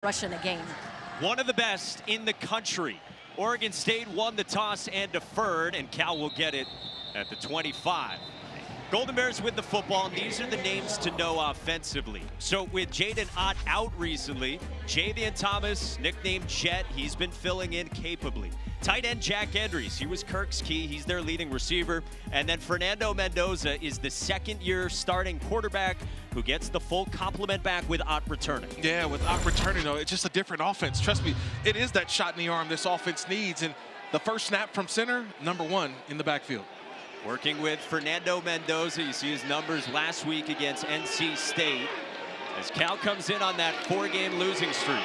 Russian again. One of the best in the country. Oregon State won the toss and deferred, and Cal will get it at the 25. Golden Bears with the football, and these are the names to know offensively. So with Jaden Ott out recently, Javian Thomas, nicknamed Jet, he's been filling in capably. Tight end Jack Endries, he was Kirk's key, he's their leading receiver. And then Fernando Mendoza is the second-year starting quarterback who gets the full complement back with Ott returning. Yeah, with Ott returning, though, it's just a different offense. Trust me, it is that shot in the arm this offense needs. And the first snap from center, #1 in the backfield. Working with Fernando Mendoza, you see his numbers last week against NC State as Cal comes in on that 4-game losing streak.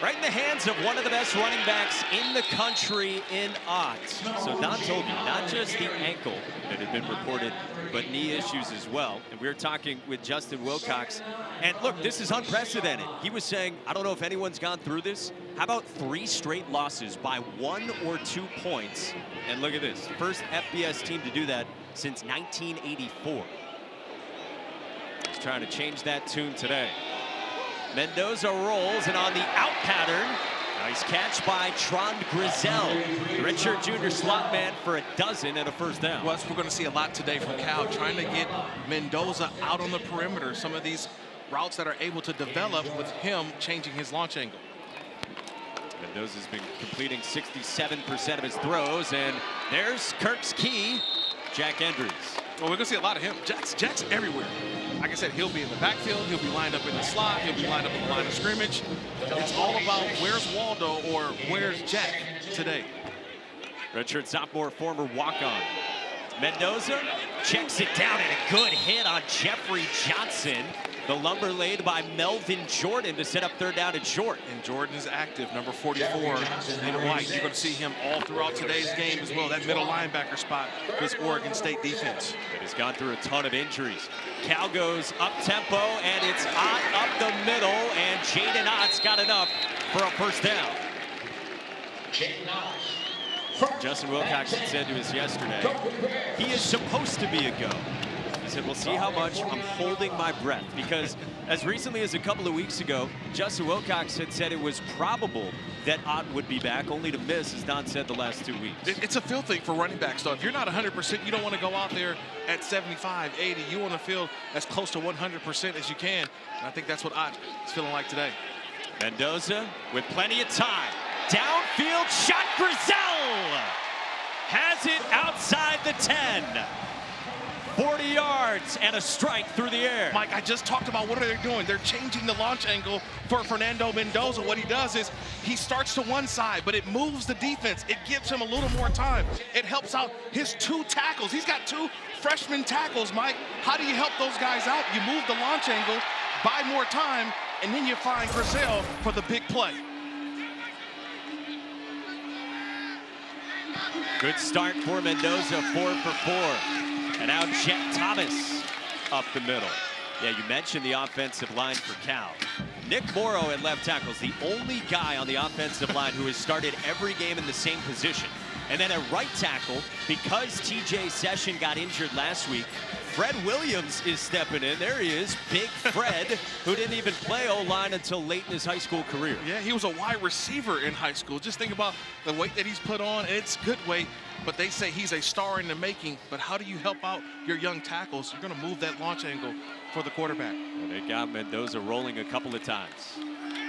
Right in the hands of one of the best running backs in the country in Ott. So Don told you, not just the ankle that had been reported, but knee issues as well. And we were talking with Justin Wilcox. And look, this is unprecedented. He was saying, I don't know if anyone's gone through this. How about 3 straight losses by 1 or 2 points? And look at this, first FBS team to do that since 1984. He's trying to change that tune today. Mendoza rolls, and on the out pattern, nice catch by Trond Grizel, the redshirt junior slot man for a dozen and a first down. Well, we're going to see a lot today from Cal, trying to get Mendoza out on the perimeter. Some of these routes that are able to develop with him changing his launch angle. Mendoza's been completing 67% of his throws, and there's Kirk's key, Jack Endries. Well, we're going to see a lot of him. Jack's everywhere. Like I said, he'll be in the backfield, he'll be lined up in the slot, he'll be lined up in the line of scrimmage. It's all about where's Waldo or where's Jack today. Redshirt sophomore, former walk-on. Mendoza checks it down, and a good hit on Jeffrey Johnson. The lumber laid by Melvin Jordan to set up 3rd down and short. And Jordan is active, number 44 in white. You're going to see him all throughout today's game as well. That middle linebacker spot for this Oregon State defense. It has gone through a ton of injuries. Cal goes up-tempo, and it's Ott up the middle, and Jaden Ott's got enough for a first down. Justin Wilcox had said to us yesterday, he is supposed to be a go. He said, we'll see how much I'm holding my breath, because as recently as a couple of weeks ago, Justin Wilcox had said it was probable that Ott would be back, only to miss, as Don said, the last 2 weeks. It's a feel thing for running backs, though. If you're not 100%, you don't want to go out there at 75, 80. You want to feel as close to 100% as you can. And I think that's what Ott is feeling like today. Mendoza with plenty of time. Downfield shot, Grizel has it outside the 10. 40 yards and a strike through the air. Mike, I just talked about what are they doing. They're changing the launch angle for Fernando Mendoza. What he does is he starts to one side, but it moves the defense. It gives him a little more time. It helps out his 2 tackles. He's got 2 freshman tackles, Mike. How do you help those guys out? You move the launch angle, buy more time, and then you find Grizel for the big play. Good start for Mendoza, 4 for 4. And now Jet Thomas up the middle. Yeah, you mentioned the offensive line for Cal. Nick Morrow at left tackle is the only guy on the offensive line who has started every game in the same position. And then at right tackle, because TJ Session got injured last week, Fred Williams is stepping in. There he is, Big Fred, who didn't even play O-line until late in his high school career. Yeah, he was a wide receiver in high school. Just think about the weight that he's put on. It's good weight, but they say he's a star in the making. But how do you help out your young tackles? You're going to move that launch angle for the quarterback. Well, they got Mendoza rolling a couple of times.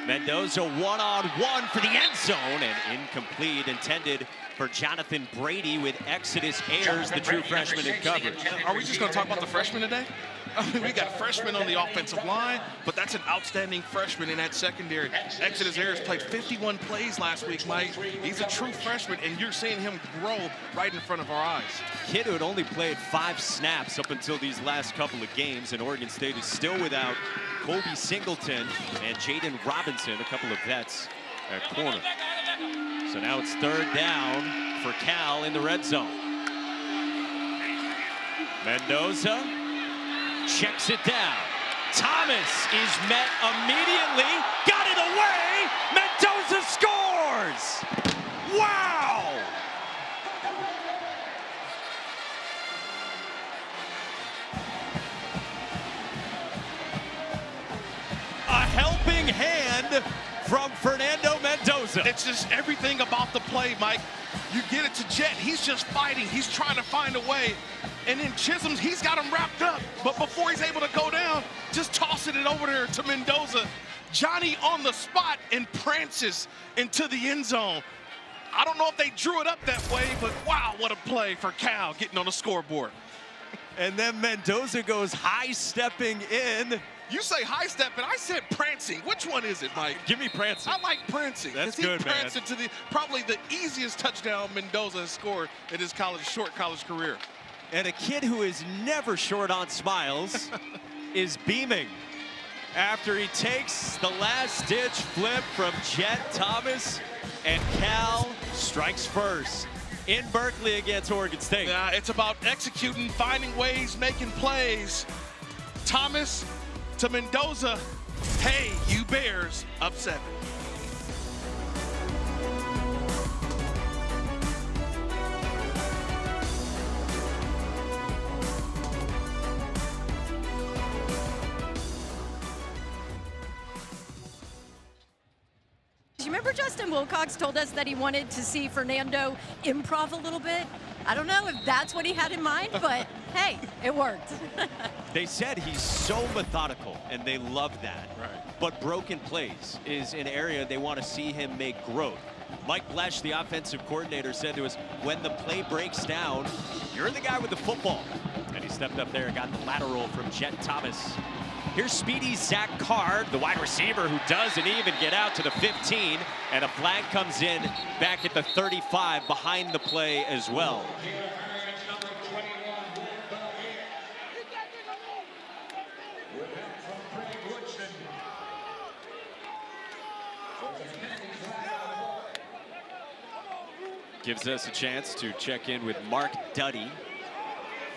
Mendoza one-on-one for the end zone, and incomplete, intended for Jonathan Brady with Exodus Ayers, the true freshman in coverage. Are we just going to talk about the freshmen today? I mean, we got freshmen on the offensive line, but that's an outstanding freshman in that secondary. Exodus Ayers played 51 plays last week, Mike. He's a true freshman, and you're seeing him grow right in front of our eyes. Kid who had only played 5 snaps up until these last couple of games, and Oregon State is still without Colby Singleton and Jaden Robinson, a couple of vets at corner. So now it's 3rd down for Cal in the red zone. Mendoza checks it down. Thomas is met immediately. Got it away. Mendoza scores. Wow. A helping hand from Fernando Mendoza. It's just everything about the play, Mike. You get it to Jet, he's just fighting. He's trying to find a way. And then Chisholm, he's got him wrapped up. But before he's able to go down, just tossing it over there to Mendoza. Johnny on the spot and prances into the end zone. I don't know if they drew it up that way, but wow, what a play for Cal getting on the scoreboard. And then Mendoza goes high-stepping in. You say high-stepping, I said prancing. Which one is it, Mike? Give me prancing. I like prancing. That's good, he pranced into probably the easiest touchdown Mendoza has scored in his short college career. And a kid who is never short on smiles is beaming after he takes the last-ditch flip from Jet Thomas, and Cal strikes first in Berkeley against Oregon State. Yeah, it's about executing, finding ways, making plays. Thomas to Mendoza. Hey, you Bears, up 7. You remember Justin Wilcox told us that he wanted to see Fernando improv a little bit? I don't know if that's what he had in mind, but hey, it worked. They said he's so methodical, and they love that. Right. But broken plays is an area they want to see him make growth. Mike Blesh, the offensive coordinator, said to us, when the play breaks down, you're the guy with the football. And he stepped up there and got the lateral from Jet Thomas. Here's speedy Zach Card, the wide receiver who doesn't even get out to the 15, and a flag comes in back at the 35 behind the play as well. Gives us a chance to check in with Mark Duddy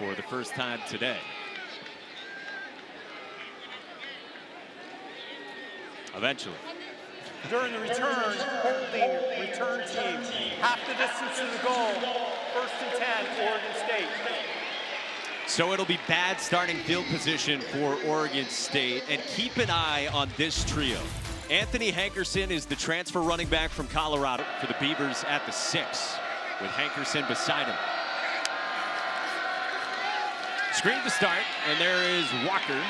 for the first time today. Eventually. During the return, holding return team, half the distance to the goal, 1st and 10, Oregon State. So it'll be bad starting field position for Oregon State, and keep an eye on this trio. Anthony Hankerson is the transfer running back from Colorado for the Beavers at the 6, with Hankerson beside him. Screen to start, and there is Walker.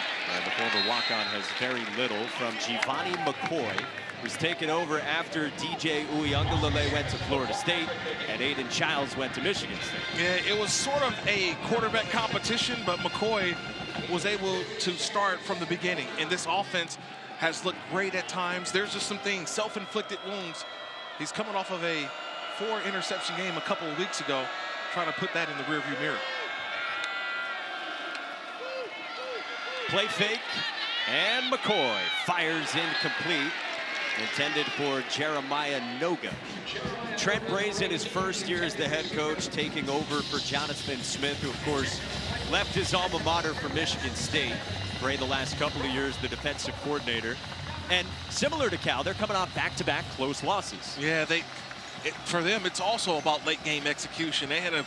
The former walk-on has very little from Giovanni McCoy, who's taken over after DJ Uiagalelei went to Florida State, and Aiden Childs went to Michigan State. Yeah, it was sort of a quarterback competition, but McCoy was able to start from the beginning. And this offense has looked great at times. There's just some things, self-inflicted wounds. He's coming off of a 4-interception game a couple of weeks ago, trying to put that in the rearview mirror. Play fake, and McCoy fires incomplete, intended for Jeremiah Noga. Trent Bray's in his first year as the head coach, taking over for Jonathan Smith, who of course left his alma mater for Michigan State. Bray the last couple of years, the defensive coordinator. And similar to Cal, they're coming off back-to-back close losses. Yeah, for them, it's also about late game execution. They had a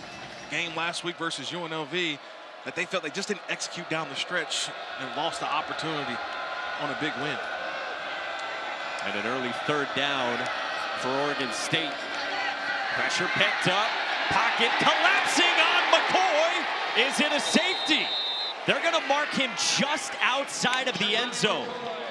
game last week versus UNLV that they felt they just didn't execute down the stretch and lost the opportunity on a big win. And an early 3rd down for Oregon State. Pressure picked up, pocket collapsing on McCoy. Is it a safety? They're gonna mark him just outside of the end zone.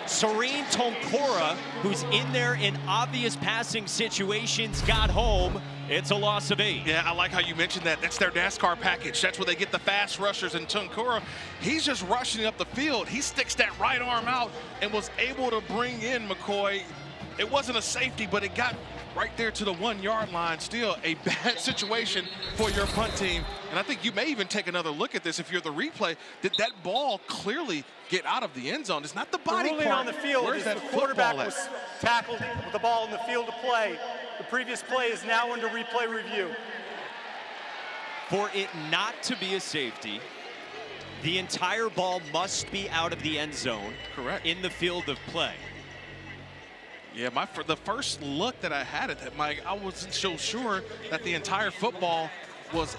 Serene Tonkora, who's in there in obvious passing situations, got home. It's a loss of 8. Yeah, I like how you mentioned that. That's their NASCAR package. That's where they get the fast rushers. And Tonkora, he's just rushing up the field. He sticks that right arm out and was able to bring in McCoy. It wasn't a safety, but it got right there to the 1-yard line. Still a bad situation for your punt team. And I think you may even take another look at this if you're the replay. Did that ball clearly get out of the end zone? It's not the body part. On the field, where's that the quarterback football at? was tackled with the ball in the field to play. The previous play is now under replay review. For it not to be a safety, the entire ball must be out of the end zone. Correct. In the field of play. Yeah, the first look that I had at that, Mike, I wasn't so sure that the entire football was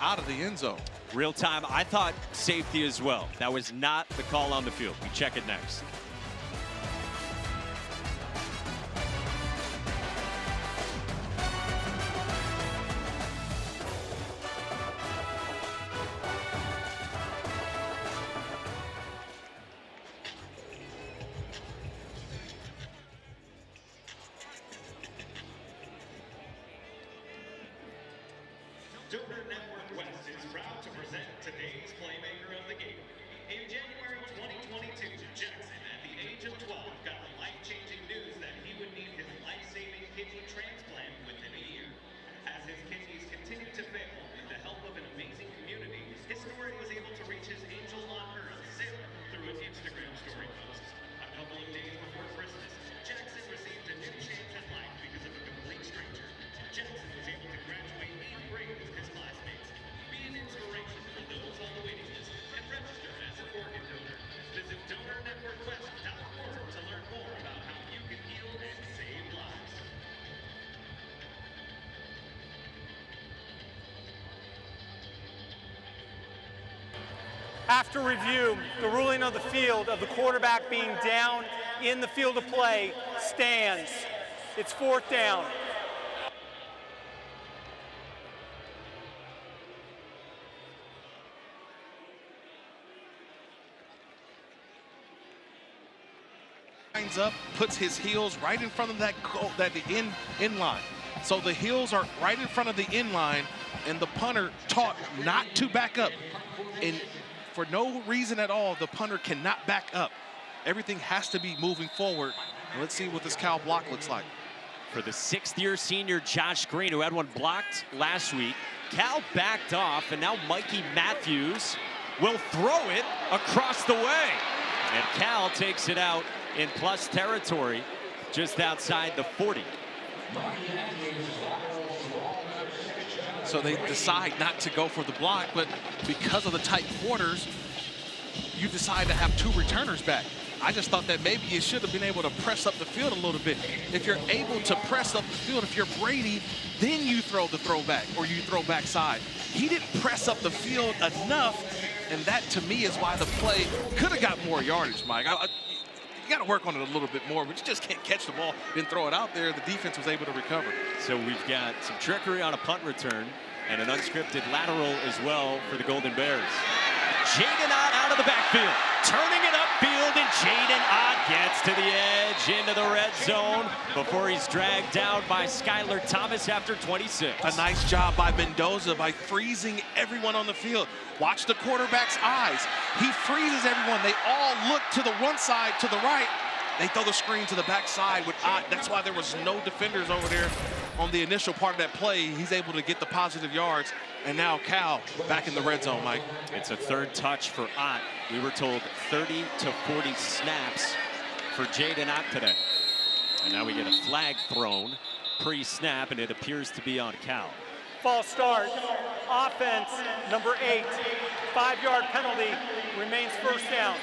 out of the end zone. Real time, I thought safety as well. That was not the call on the field. We check it next. Stoner Network West is proud to present today's Playmaker of the Game. In January 2022, Jackson, at the age of 12, got the life-changing news that he would need his life-saving kidney transplant within a year. As his kidneys continued to fail, with the help of an amazing community, his story was able to reach his angels on earth sailor through an Instagram story post. A couple of days before Christmas, Jackson received a new chance in life because of a complete stranger. Jackson was able to graduate 8th grade with his classmates, be an inspiration for those on the waiting list, and register as an organ donor. Visit DonorNetworkWest.org to learn more about how you can heal and save lives. After review, the ruling of the field of the quarterback being down in the field of play stands. It's 4th down. Lines up, puts his heels right in front of that goal, the end line. So the heels are right in front of the end line, and the punter taught not to back up. And for no reason at all, the punter cannot back up. Everything has to be moving forward. And let's see what this Cal block looks like. For the 6th-year senior Josh Green, who had one blocked last week, Cal backed off, and now Mikey Matthews will throw it across the way. And Cal takes it out in plus territory, just outside the 40. So they decide not to go for the block, but because of the tight quarters, you decide to have 2 returners back. I just thought that maybe you should have been able to press up the field a little bit. If you're able to press up the field, if you're Brady, then you throw the throwback or you throw backside. He didn't press up the field enough, and that to me is why the play could have got more yardage, Mike. You got to work on it a little bit more, but you just can't catch the ball and throw it out there. The defense was able to recover. So we've got some trickery on a punt return and an unscripted lateral as well for the Golden Bears. Jaden Ott out of the backfield, turning it upfield, and Jaden Ott gets to the edge into the red zone before he's dragged down by Skylar Thomas after 26. A nice job by Mendoza by freezing everyone on the field. Watch the quarterback's eyes. He freezes everyone. They all look to the one side, to the right. They throw the screen to the backside with Ott. That's why there was no defenders over there on the initial part of that play. He's able to get the positive yards. And now Cal back in the red zone, Mike. It's a 3rd touch for Ott. We were told 30 to 40 snaps for Jaden Ott today. And now we get a flag thrown pre-snap, and it appears to be on Cal. False start. Offense, number 8. 5-yard penalty. Remains 1st down.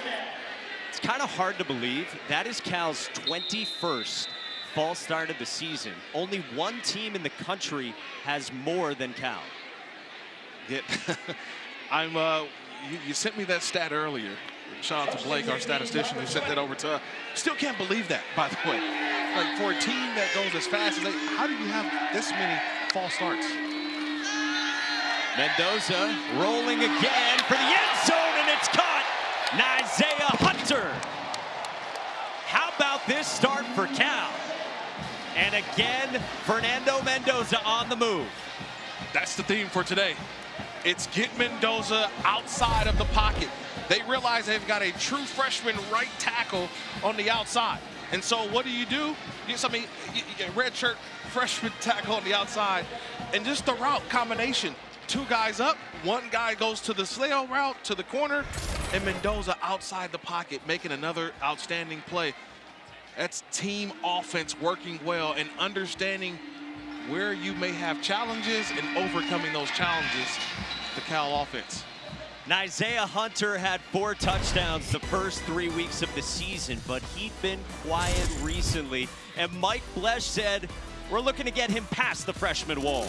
It's kind of hard to believe. That is Cal's 21st false start of the season. Only one team in the country has more than Cal. You sent me that stat earlier. Shout out to Blake, our statistician, who sent that over to us. Still can't believe that, by the way. Like, for a team that goes as fast as they, how do you have this many false starts? Mendoza rolling again for the end zone, and it's caught. Isaiah Hunter. How about this start for Cal? And again, Fernando Mendoza on the move. That's the theme for today. It's get Mendoza outside of the pocket. They realize they've got a true freshman right tackle on the outside. And so what do? You red shirt freshman tackle on the outside, and just the route combination. 2 guys up, 1 guy goes to the sail route to the corner, and Mendoza outside the pocket making another outstanding play. That's team offense working well and understanding where you may have challenges and overcoming those challenges, the Cal offense. Isaiah Hunter had 4 touchdowns the first 3 weeks of the season, but he'd been quiet recently. And Mike Blesh said, we're looking to get him past the freshman wall.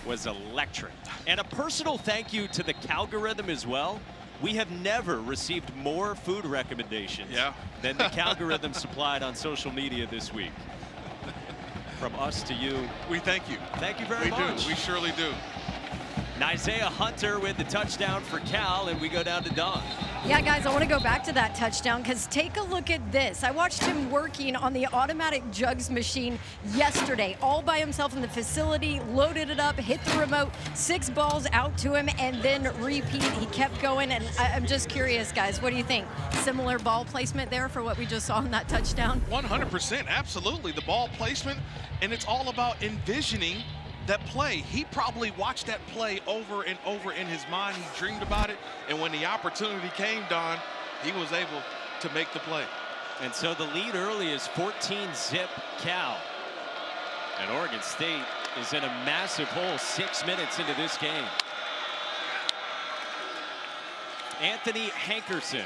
Was electric. And a personal thank you to the Calgorithm as well. We have never received more food recommendations than the Calgorithm supplied on social media this week. From us to you. We thank you. Thank you very much. We do. We surely do. Isaiah Hunter with the touchdown for Cal, and we go down to Dawn. Yeah, guys, I want to go back to that touchdown because take a look at this. I watched him working on the automatic jugs machine yesterday, all by himself in the facility, loaded it up, hit the remote, 6 balls out to him, and then repeat. He kept going, and I'm just curious, guys, what do you think? Similar ball placement there for what we just saw in that touchdown? 100%, absolutely. The ball placement, and it's all about envisioning that play. He probably watched that play over and over in his mind. He dreamed about it, and when the opportunity came, Don, he was able to make the play. And so the lead early is 14-zip Cal. And Oregon State is in a massive hole 6 minutes into this game. Anthony Hankerson,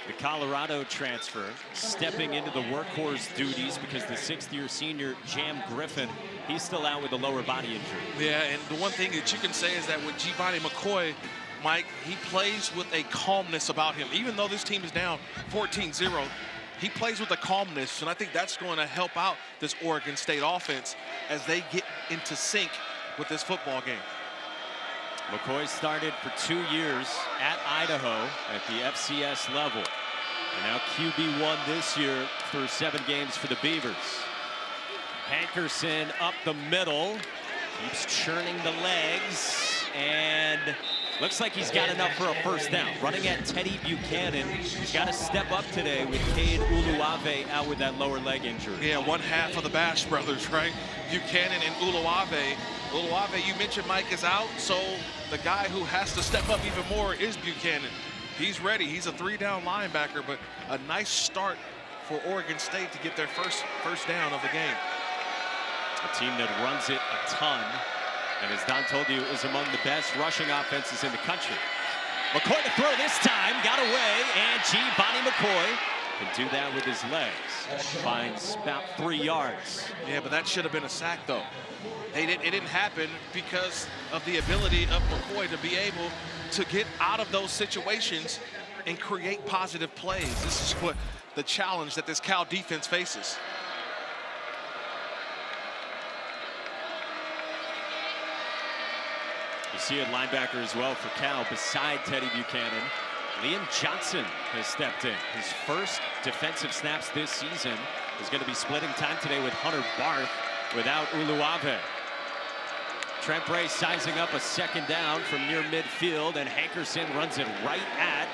the Colorado transfer, stepping into the workhorse duties because the 6th-year senior Jam Griffin, he's still out with a lower body injury. Yeah, and the one thing that you can say is that with Giovanni McCoy, Mike, he plays with a calmness about him. Even though this team is down 14-0, he plays with a calmness, and I think that's going to help out this Oregon State offense as they get into sync with this football game. McCoy started for 2 years at Idaho at the FCS level. And now QB1 this year through 7 games for the Beavers. Hankerson up the middle, keeps churning the legs, and looks like he's got enough for a first down. Running at Teddy Buchanan. He's got to step up today with Cade Uluave out with that lower leg injury. Yeah, one half of the Bash brothers, right? Buchanan and Uluave. Uluave, you mentioned Mike, is out, so the guy who has to step up even more is Buchanan. He's ready. He's a 3-down linebacker, but a nice start for Oregon State to get their first down of the game. A team that runs it a ton, and as Don told you, is among the best rushing offenses in the country. McCoy to throw this time, got away, and Giovanni McCoy can do that with his legs. Finds about 3 yards. Yeah, but that should have been a sack, though. It didn't happen because of the ability of McCoy to be able to get out of those situations and create positive plays. This is what the challenge that this Cal defense faces. You see a linebacker as well for Cal beside Teddy Buchanan. Liam Johnson has stepped in. His first defensive snaps this season is going to be splitting time today with Hunter Barth without Uluave. Trent Bray sizing up a 2nd down from near midfield, and Hankerson runs it right at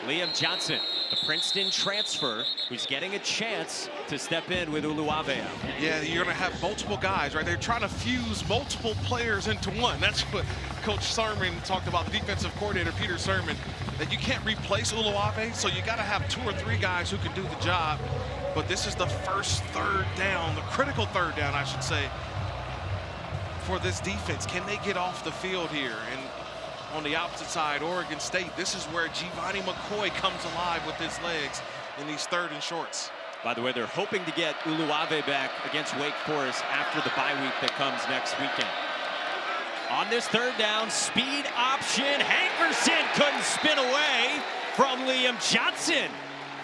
Liam Johnson, the Princeton transfer, who's getting a chance to step in with Uluave out. Yeah, you're going to have multiple guys, right? They're trying to fuse multiple players into one. That's what Coach Sermon talked about, the defensive coordinator, Peter Sermon, that you can't replace Uluave, so you got to have 2 or 3 guys who can do the job. But this is the first 3rd down, the critical 3rd down, I should say, for this defense. Can they get off the field here? And on the opposite side, Oregon State, this is where Giovanni McCoy comes alive with his legs in these 3rd and shorts. By the way, they're hoping to get Uluave back against Wake Forest after the bye week that comes next weekend. On this 3rd down, speed option. Hankerson couldn't spin away from Liam Johnson.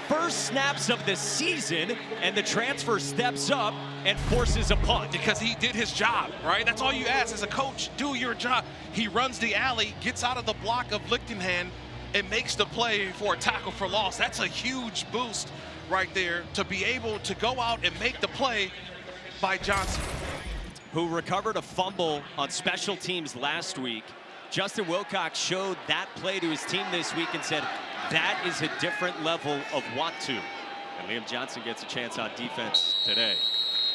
First snaps of the season, and the transfer steps up and forces a punt. Because he did his job, right? That's all you ask as a coach. Do your job. He runs the alley, gets out of the block of Lichtenhand, and makes the play for a tackle for loss. That's a huge boost right there to be able to go out and make the play by Johnson, who recovered a fumble on special teams last week. Justin Wilcox showed that play to his team this week and said, that is a different level of want to. And Liam Johnson gets a chance on defense today.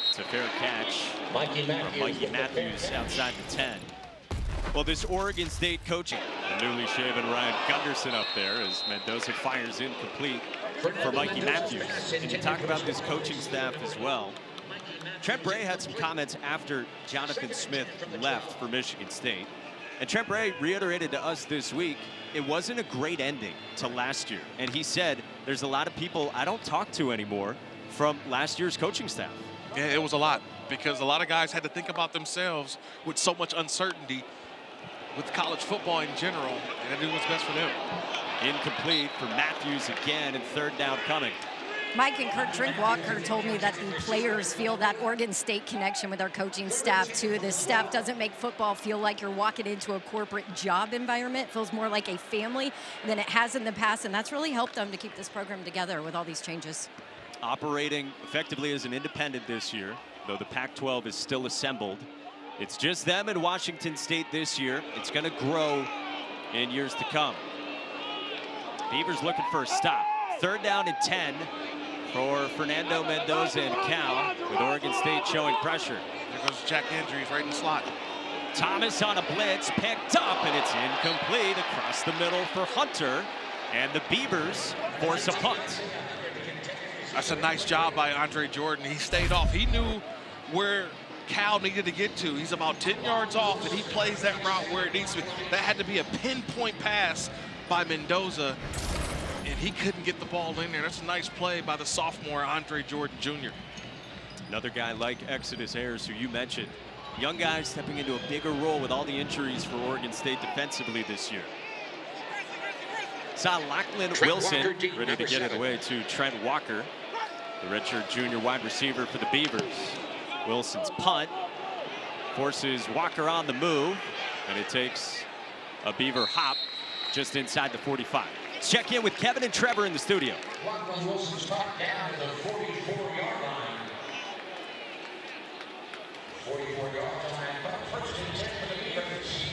It's a fair catch from Mikey Matthews outside the 10. Well, this Oregon State coaching, the newly shaven Ryan Gunderson up there as Mendoza fires incomplete for Mikey Matthews. And you talk about this coaching staff as well. Trent Bray had some comments after Jonathan Smith left for Michigan State. And Trent Bray reiterated to us this week, it wasn't a great ending to last year. And he said, there's a lot of people I don't talk to anymore from last year's coaching staff. Yeah, it was a lot because a lot of guys had to think about themselves with so much uncertainty with college football in general, and I do what's best for them. Incomplete for Matthews again, and 3rd down coming. Mike and Kirk Drinkwater told me that the players feel that Oregon State connection with our coaching staff, too. This staff doesn't make football feel like you're walking into a corporate job environment. It feels more like a family than it has in the past, and that's really helped them to keep this program together with all these changes. Operating effectively as an independent this year, though the Pac-12 is still assembled. It's just them and Washington State this year. It's going to grow in years to come. Beavers looking for a stop. 3rd down and 10 for Fernando Mendoza and Cal, with Oregon State showing pressure. There goes Jack Andrews right in the slot. Thomas on a blitz, picked up, and it's incomplete across the middle for Hunter, and the Beavers force a punt. That's a nice job by Andre Jordan. He stayed off. He knew where Cal needed to get to. He's about 10 yards off, and he plays that route where it needs to be. That had to be a pinpoint pass by Mendoza, and he couldn't get the ball in there. That's a nice play by the sophomore Andre Jordan Jr. Another guy like Exodus Ayers, who you mentioned. Young guys stepping into a bigger role with all the injuries for Oregon State defensively this year. Saw Lachlan Wilson ready to get it away to Trent Walker, the redshirt junior wide receiver for the Beavers. Wilson's punt forces Walker on the move, and it takes a Beaver hop just inside the 45. Let's check in with Kevin and Trevor in the studio. Wilson's brought down the 44-yard line. 44-yard line, first and 10 for the Beavers.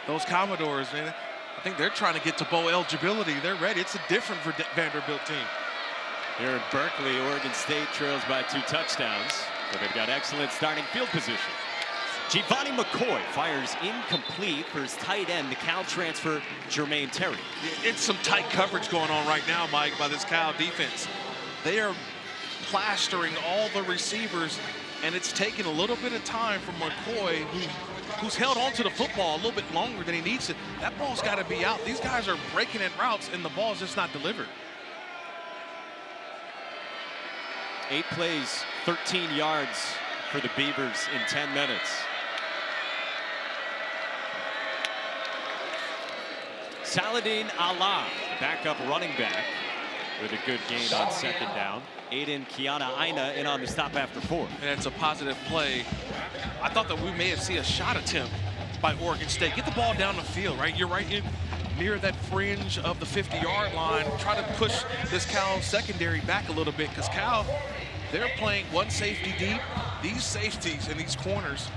Those Commodores, man, I think they're trying to get to bowl eligibility. They're ready. It's a different Vanderbilt team. Here in Berkeley, Oregon State trails by 2 touchdowns, but they've got excellent starting field position. Giovanni McCoy fires incomplete for his tight end, the Cal transfer, Jermaine Terry. It's some tight coverage going on right now, Mike, by this Cal defense. They are plastering all the receivers, and it's taken a little bit of time for McCoy, who's held on to the football a little bit longer than he needs to. That ball's got to be out. These guys are breaking in routes, and the ball's just not delivered. 8 plays, 13 yards for the Beavers in 10 minutes. Saladin Allah, backup running back, with a good gain on 2nd down. Aiden Kiana Aina in on the stop after 4. And it's a positive play. I thought that we may have seen a shot attempt by Oregon State. Get the ball down the field, right? You're right in near that fringe of the 50-yard line. Try to push this Cal secondary back a little bit, because Cal, they're playing one safety deep. These safeties and these corners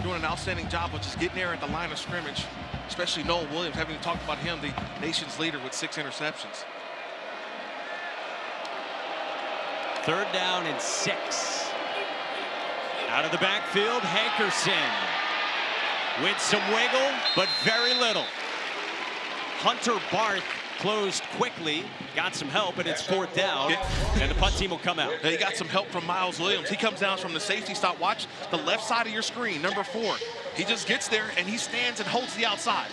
doing an outstanding job of just getting there at the line of scrimmage, especially Noah Williams. Haven't even talked about him, the nation's leader with 6 interceptions. 3rd down and 6. Out of the backfield, Hankerson with some wiggle, but very little. Hunter Barth closed quickly, got some help, and it's 4th down, and the punt team will come out. He got some help from Miles Williams. He comes down from the safety stop. Watch the left side of your screen, number 4. He just gets there, and he stands and holds the outside.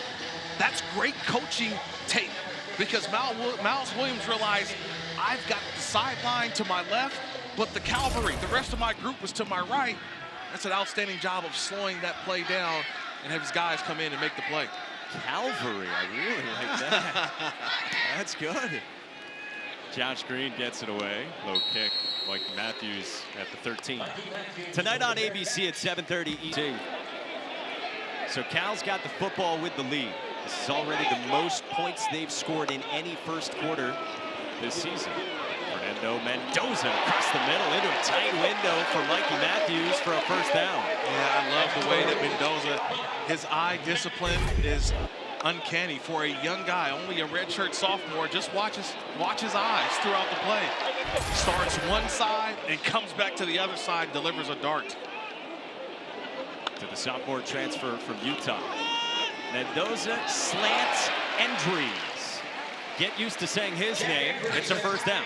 That's great coaching tape, because Miles Williams realized, I've got the sideline to my left, but the cavalry, the rest of my group, was to my right. That's an outstanding job of slowing that play down and have his guys come in and make the play. Calvary, I really like that. That's good. Josh Green gets it away. Low kick, Mike Matthews at the 13. Tonight on ABC at 7:30 ET. So Cal's got the football with the lead. This is already the most points they've scored in any first quarter this season. Fernando Mendoza across the middle into a tight window for Mikey Matthews for a 1st down. Yeah, I love the way that Mendoza, his eye discipline is uncanny for a young guy, only a redshirt sophomore. Just watch his eyes throughout the play. Starts one side and comes back to the other side, delivers a dart. To the sophomore transfer from Utah. Mendoza slants Endries. Get used to saying his name. It's a 1st down.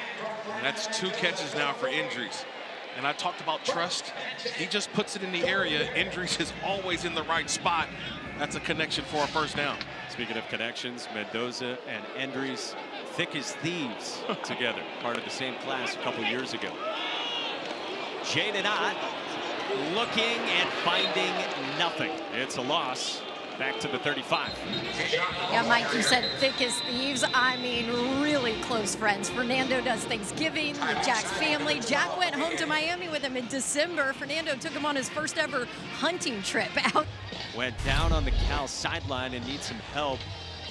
And that's 2 catches now for Endries. And I talked about trust. He just puts it in the area. Andries is always in the right spot. That's a connection for a first down. Speaking of connections, Mendoza and Andries, thick as thieves together. Part of the same class a couple years ago. Jaden Ott looking and finding nothing. It's a loss. Back to the 35. Yeah, Mike, you said thick as thieves. I mean, really close friends. Fernando does Thanksgiving with Jack's family. Jack went home to Miami with him in December. Fernando took him on his first ever hunting trip out. Went down on the Cal sideline and needs some help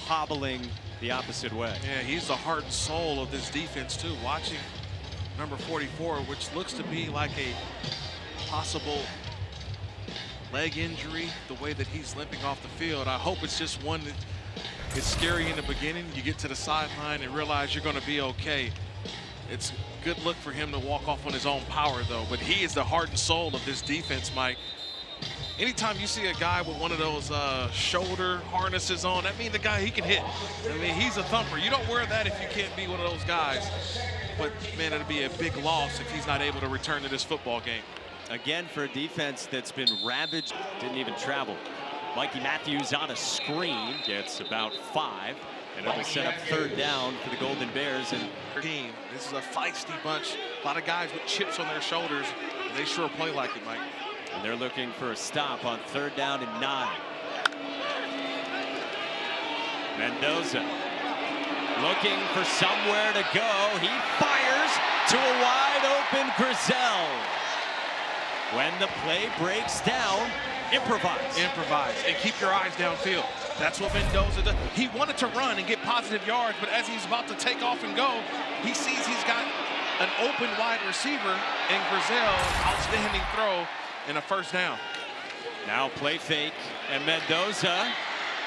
hobbling the opposite way. Yeah, he's the heart and soul of this defense, too. Watching number 44, which looks to be like a possible leg injury, the way that he's limping off the field. I hope it's just one that is scary in the beginning. You get to the sideline and realize you're going to be okay. It's a good look for him to walk off on his own power, though. But he is the heart and soul of this defense, Mike. Anytime you see a guy with one of those shoulder harnesses on, that means the guy he can hit. I mean, he's a thumper. You don't wear that if you can't be one of those guys. But, man, it'll be a big loss if he's not able to return to this football game. Again, for a defense that's been ravaged, didn't even travel. Mikey Matthews on a screen, gets about 5, and it'll set up third down for the Golden Bears. And this is a feisty bunch. A lot of guys with chips on their shoulders. They sure play like it, Mike. And they're looking for a stop on third down and 9. Mendoza looking for somewhere to go. He fires to a wide open Grizel. When the play breaks down, improvise. Improvise and keep your eyes downfield. That's what Mendoza does. He wanted to run and get positive yards, but as he's about to take off and go, he sees he's got an open wide receiver in Grizel. Outstanding throw and a first down. Now play fake, and Mendoza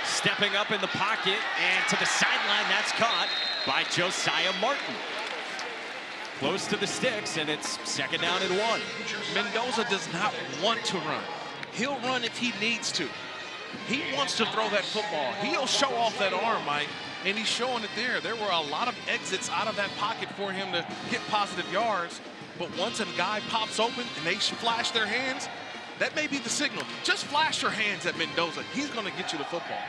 stepping up in the pocket and to the sideline. That's caught by Josiah Martin. Close to the sticks, and it's second down and 1. Mendoza does not want to run. He'll run if he needs to. He wants to throw that football. He'll show off that arm, Mike, and he's showing it there. There were a lot of exits out of that pocket for him to get positive yards, but once a guy pops open and they flash their hands, that may be the signal. Just flash your hands at Mendoza. He's going to get you the football.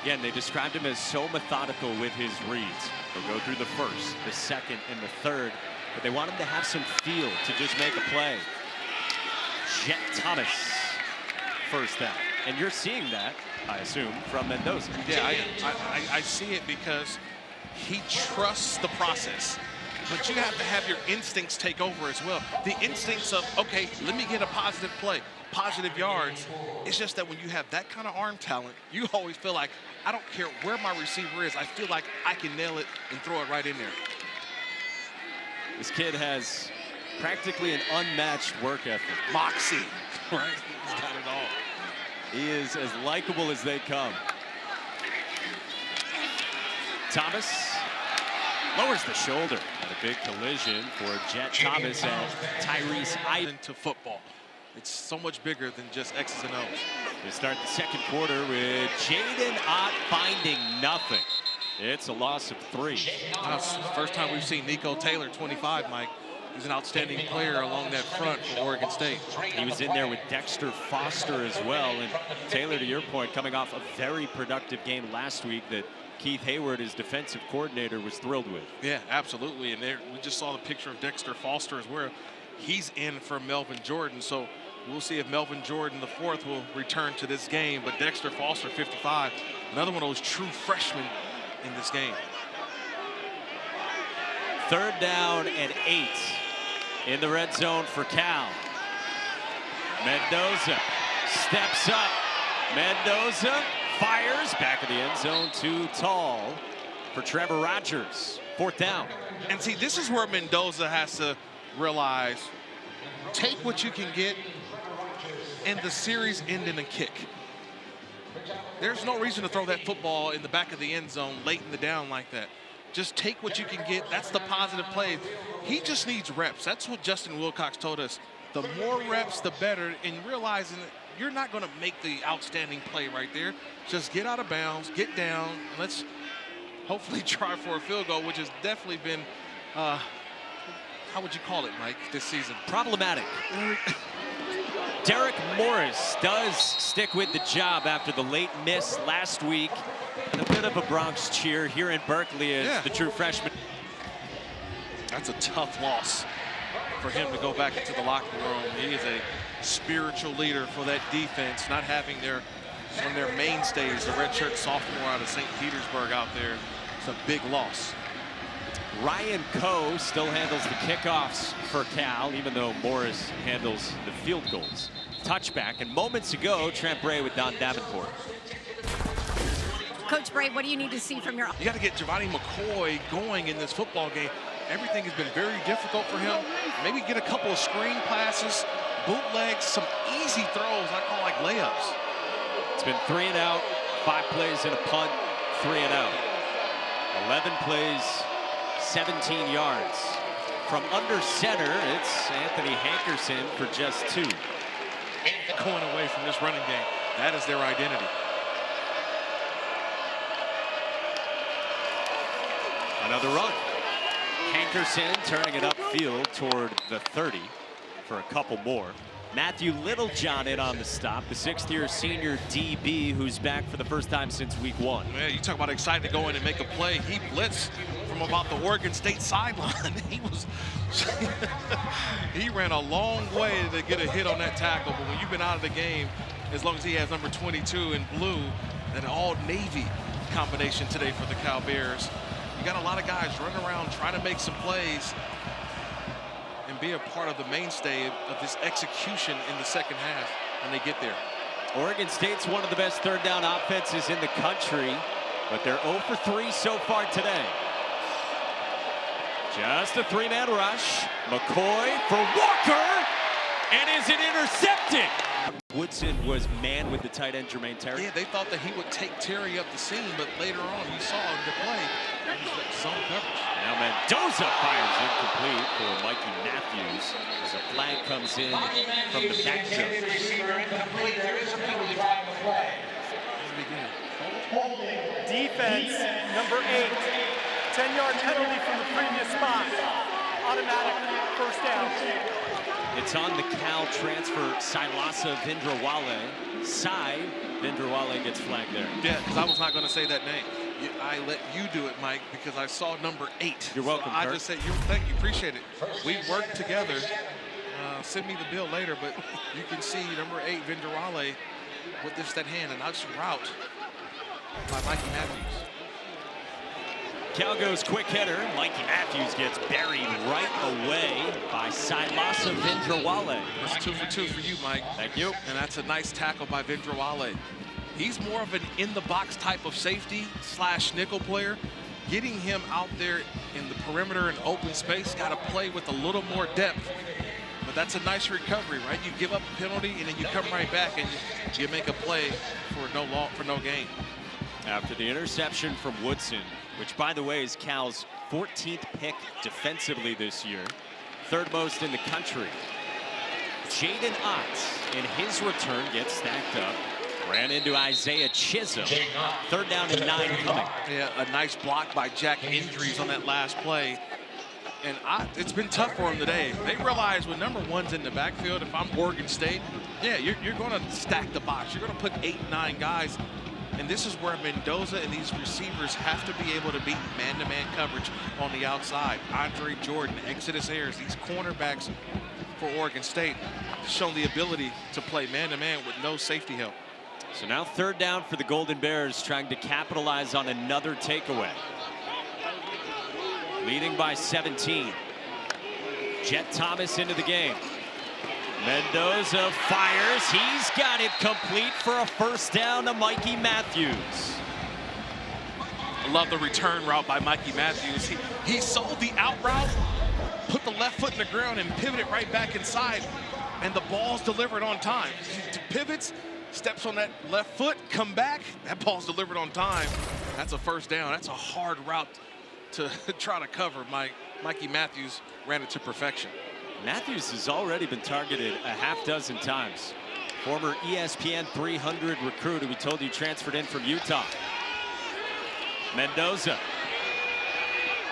Again, they described him as so methodical with his reads. He'll go through the first, the second, and the third, but they want him to have some feel to just make a play. Jet Thomas, first down. And you're seeing that, I assume, from Mendoza. Yeah, I see it because he trusts the process. But you have to have your instincts take over as well. The instincts of, okay, let me get a positive play, positive yards. It's just that when you have that kind of arm talent, you always feel like, I don't care where my receiver is, I feel like I can nail it and throw it right in there. This kid has practically an unmatched work ethic. Moxie, right? He's got it all. He is as likable as they come. Thomas lowers the shoulder. And a big collision for Jet Thomas and Tyrese Iden. Into football. It's so much bigger than just X's and O's. They start the second quarter with Jaden Ott finding nothing. It's a loss of 3. That's the first time we've seen Nico Taylor, 25, Mike. He's an outstanding player along that front for Oregon State. He was in there with Dexter Foster as well. And Taylor, to your point, coming off a very productive game last week that Keith Hayward, his defensive coordinator, was thrilled with. Yeah, absolutely. And there, we just saw the picture of Dexter Foster as well. He's in for Melvin Jordan. So we'll see if Melvin Jordan, the 4th, will return to this game. But Dexter Foster, 55, another one of those true freshmen in this game. Third down and 8 in the red zone for Cal. Mendoza steps up. Mendoza fires back of the end zone, too tall for Trevor Rogers. 4th down. And see, this is where Mendoza has to realize, take what you can get, and the series end in a kick. There's no reason to throw that football in the back of the end zone late in the down like that. Just take what you can get. That's the positive play. He just needs reps. That's what Justin Wilcox told us. The more reps, the better. And realizing that you're not going to make the outstanding play right there. Just get out of bounds, get down. Let's hopefully try for a field goal, which has definitely been, how how would you call it, Mike, this season? Problematic. Derek Morris does stick with the job after the late miss last week. And a bit of a Bronx cheer here in Berkeley as the true freshman. That's a tough loss for him to go back into the locker room. He is a spiritual leader for that defense, not having one of their mainstays, the redshirt sophomore out of St. Petersburg out there. It's a big loss. Ryan Coe still handles the kickoffs for Cal, even though Morris handles the field goals. Touchback, and moments ago, Trent Bray with Don Davenport. Coach Bray, what do you need to see from your... You got to get Giovanni McCoy going in this football game. Everything has been very difficult for him. Maybe get a couple of screen passes, bootlegs, some easy throws I call like layups. It's been 3 and out, 5 plays and a punt, 3 and out. 11 plays, 17 yards. From under center, it's Anthony Hankerson for just 2. Going away from this running game. That is their identity. Another run. Hankerson turning it upfield toward the 30 for a couple more. Matthew Littlejohn in on the stop, the 6th-year senior DB who's back for the first time since week 1. Yeah, you talk about excited to go in and make a play. He blitzed from about the Oregon State sideline. He ran a long way to get a hit on that tackle, but when you've been out of the game, as long as he has number 22 in blue, an all-Navy combination today for the Cal Bears. You got a lot of guys running around trying to make some plays and be a part of the mainstay of this execution in the second half when they get there. Oregon State's one of the best third down offenses in the country, but they're 0 for 3 so far today. Just a 3-man rush. McCoy for Walker, and is it intercepted? Woodson was man with the tight end Jermaine Terry. Yeah, they thought that he would take Terry up the seam, but later on you saw him to play. Zone coverage. Now Mendoza fires incomplete for Mikey Matthews as a flag comes in from the back jump. Defense, number 8. 10-yard penalty from the previous spot. Automatic first down. It's on the Cal transfer, Silasa Vindrawale. Sai Vindrawale gets flagged there. Yeah, because I was not going to say that name. I let you do it, Mike, because I saw number 8. You're welcome, so I Kurt. just said, thank you, appreciate it. We worked together. Send me the bill later, but you can see number 8, Vindrawale, with that hand, a nice route by Mikey Matthews. Cal goes quick hitter. Mikey Matthews gets buried right away by Silasa Vindrawale. That's 2 for 2 for you, Mike. Thank you. And that's a nice tackle by Vindrawale. He's more of an in-the-box type of safety / nickel player. Getting him out there in the perimeter and open space, got to play with a little more depth. But that's a nice recovery, right? You give up a penalty and then you come right back and you make a play for no gain. After the interception from Woodson, which, by the way, is Cal's 14th pick defensively this year, 3rd most in the country. Jaden Ott, in his return, gets stacked up. Ran into Isaiah Chisholm. 3rd down and 9 coming. Yeah, a nice block by Jack Indries on that last play. And it's been tough for him today. They realize when number 1's in the backfield, if I'm Oregon State, yeah, you're going to stack the box. You're going to put 8, 9 guys. And this is where Mendoza and these receivers have to be able to beat man-to-man coverage on the outside. Andre Jordan, Exodus Ayers, these cornerbacks for Oregon State shown the ability to play man-to-man with no safety help. So now 3rd down for the Golden Bears, trying to capitalize on another takeaway. Leading by 17. Jet Thomas into the game. Mendoza fires. He's got it complete for a 1st down to Mikey Matthews. I love the return route by Mikey Matthews. He sold the out route, put the left foot in the ground and pivoted right back inside, and the ball's delivered on time. Pivots, steps on that left foot, come back, that ball's delivered on time. That's a 1st down. That's a hard route to try to cover. Mikey Matthews ran it to perfection. Matthews has already been targeted a half dozen times. Former ESPN 300 recruit who we told you transferred in from Utah. Mendoza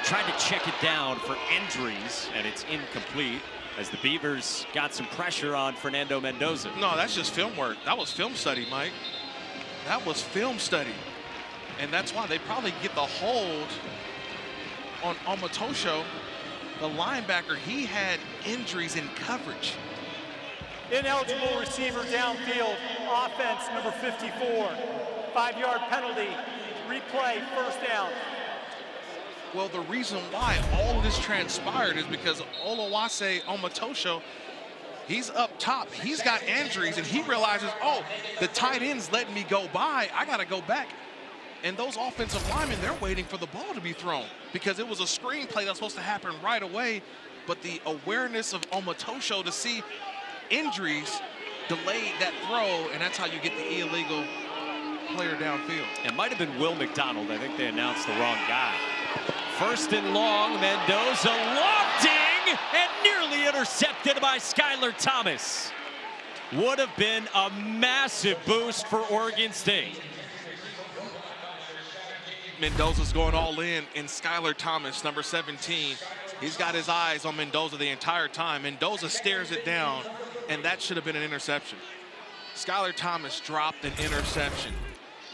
tried to check it down for injuries, and it's incomplete as the Beavers got some pressure on Fernando Mendoza. No, that's just film work. That was film study, Mike. That was film study. And that's why they probably get the hold on Omatosho, the linebacker. He had injuries in coverage. Ineligible receiver downfield, offense number 54. 5-yard penalty, replay, first down. Well, the reason why all of this transpired is because Oluwase Omatosho, he's up top. He's got injuries, and he realizes, oh, the tight end's letting me go by. I got to go back. And those offensive linemen, they're waiting for the ball to be thrown because it was a screen play that's supposed to happen right away. But the awareness of Omatosho to see injuries delayed that throw, and that's how you get the illegal player downfield. It might have been Will McDonald. I think they announced the wrong guy. First and long, Mendoza lofting and nearly intercepted by Skylar Thomas. Would have been a massive boost for Oregon State. Mendoza's going all in, and Skylar Thomas, number 17, he's got his eyes on Mendoza the entire time. Mendoza stares it down, and that should have been an interception. Skylar Thomas dropped an interception,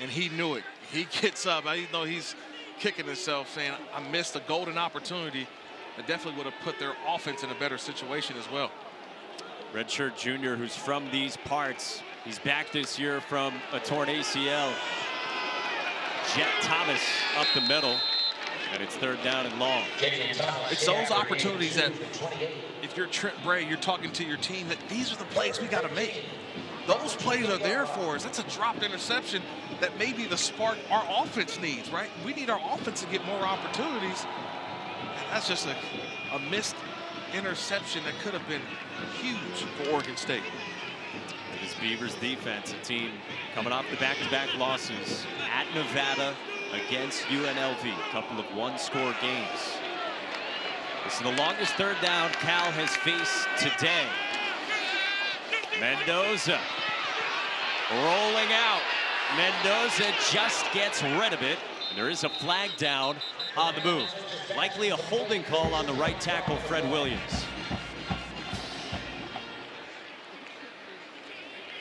and he knew it. He gets up, even though he's kicking himself, saying, I missed a golden opportunity that definitely would have put their offense in a better situation as well. Redshirt junior who's from these parts. He's back this year from a torn ACL. Jet Thomas up the middle, and it's third down and long. It's those opportunities that if you're Trent Bray, you're talking to your team that these are the plays we got to make. Those plays are there for us. That's a dropped interception that may be the spark our offense needs, right? We need our offense to get more opportunities. And that's just a missed interception that could have been huge for Oregon State. This Beavers defense, a team coming off the back-to-back losses at Nevada against UNLV, a couple of one-score games. This is the longest third down Cal has faced today. Mendoza rolling out. Mendoza just gets rid of it, and there is a flag down on the move. Likely a holding call on the right tackle, Fred Williams.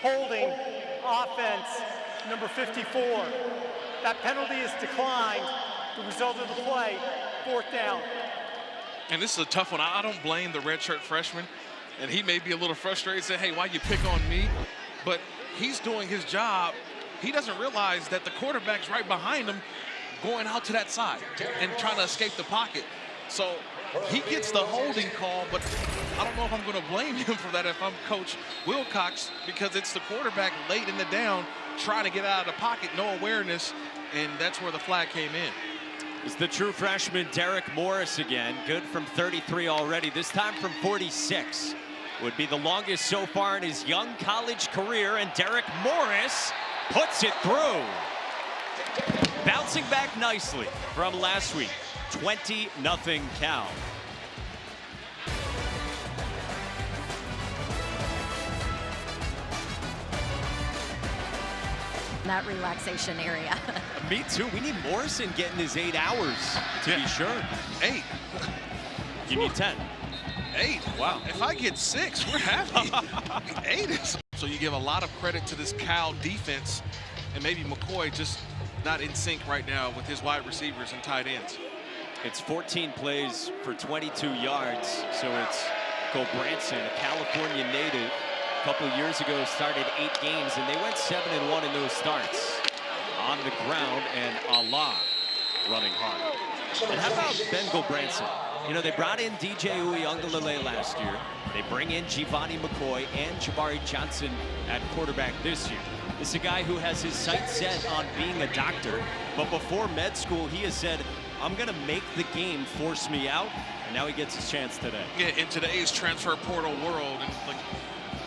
Holding, offense, number 54. That penalty is declined. The result of the play, fourth down. And this is a tough one. I don't blame the redshirt freshman. And he may be a little frustrated, say, hey, why you pick on me? But he's doing his job. He doesn't realize that the quarterback's right behind him going out to that side and trying to escape the pocket. So he gets the holding call, but I don't know if I'm going to blame him for that if I'm Coach Wilcox, because it's the quarterback late in the down trying to get out of the pocket, no awareness, and that's where the flag came in. It's the true freshman Derek Morris again, good from 33 already, this time from 46. Would be the longest so far in his young college career, and Derek Morris puts it through. Bouncing back nicely from last week, 20-0 Cal. That relaxation area. Me too. We need Morrison getting his 8 hours to be sure. 8. Give me 10. 8. Wow. If I get 6, we're happy. 8 is. So you give a lot of credit to this Cal defense, and maybe McCoy just not in sync right now with his wide receivers and tight ends. It's 14 plays for 22 yards. So it's Cole Branson, a California native. A couple of years ago started 8 games, and they went 7-1 in those starts. On the ground, and Allah running hard. And how about Ben Gulbranson? You know, they brought in DJ Uiagalelei last year. They bring in Giovanni McCoy and Jabari Johnson at quarterback this year. This is a guy who has his sights set on being a doctor, but before med school, he has said, I'm going to make the game force me out, and now he gets his chance today. Yeah, in today's transfer portal world, and like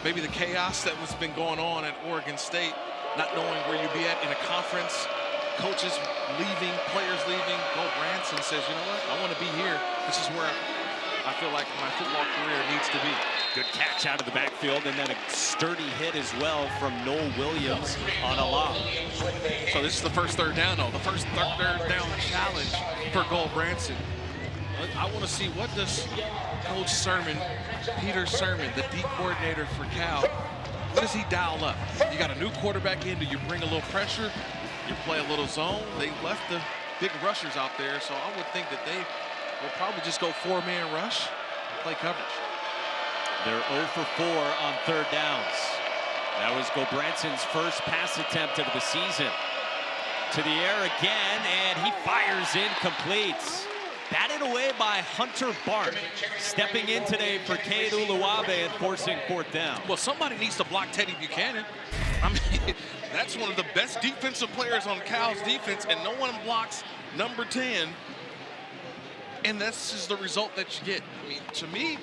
maybe the chaos that was been going on at Oregon State, not knowing where you'd be at in a conference, coaches leaving, players leaving. Gulbranson says, you know what, I want to be here. This is where I feel like my football career needs to be. Good catch out of the backfield, and then a sturdy hit as well from Noel Williams on Allah. So this is the first third down, though. The first third down challenge for Gulbranson. I want to see what does Coach Sermon, Peter Sermon, the D coordinator for Cal, what does he dial up? You got a new quarterback in. Do you bring a little pressure? You play a little zone? They left the big rushers out there, so I would think that they will probably just go 4-man rush and play coverage. They're 0 for 4 on third downs. That was Gobranson's first pass attempt of the season. To the air again, and he fires incomplete. Batted away by Hunter Bart. Stepping in today for Cade Uluwabe and forcing fourth down. Well, somebody needs to block Teddy Buchanan. I mean, that's one of the best defensive players on Cal's defense, and no one blocks number 10. And this is the result that you get. I mean, to me,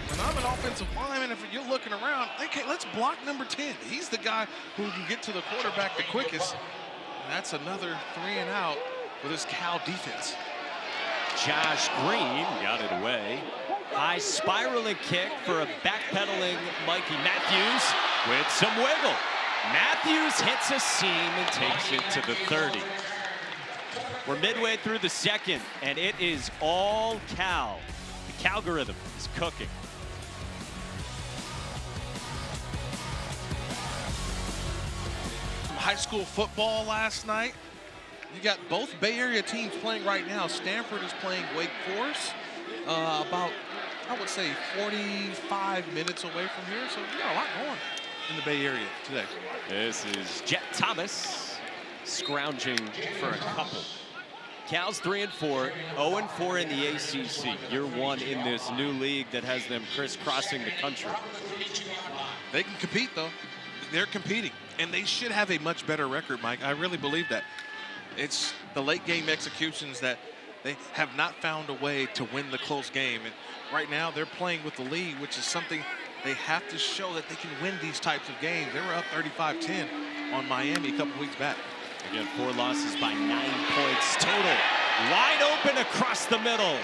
when I'm an offensive lineman, if you're looking around, okay, let's block number 10. He's the guy who can get to the quarterback the quickest. And that's another 3 and out for this Cal defense. Josh Green got it away. High spiraling kick for a backpedaling Mikey Matthews with some wiggle. Matthews hits a seam and takes it to the 30. We're midway through the second, and it is all Cal. The Calgorithm is cooking. Some high school football last night. You got both Bay Area teams playing right now. Stanford is playing Wake Forest, about, I would say, 45 minutes away from here. So we got a lot going in the Bay Area today. This is Jet Thomas scrounging for a couple. Cal's 3 and 4, 0 and 4 in the ACC. Year one in this new league that has them crisscrossing the country. They can compete, though. They're competing, and they should have a much better record, Mike. I really believe that. It's the late game executions that they have not found a way to win the close game. And right now they're playing with the lead, which is something they have to show that they can win these types of games. They were up 35-10 on Miami a couple weeks back. Again, 4 losses by 9 points total. Wide open across the middle.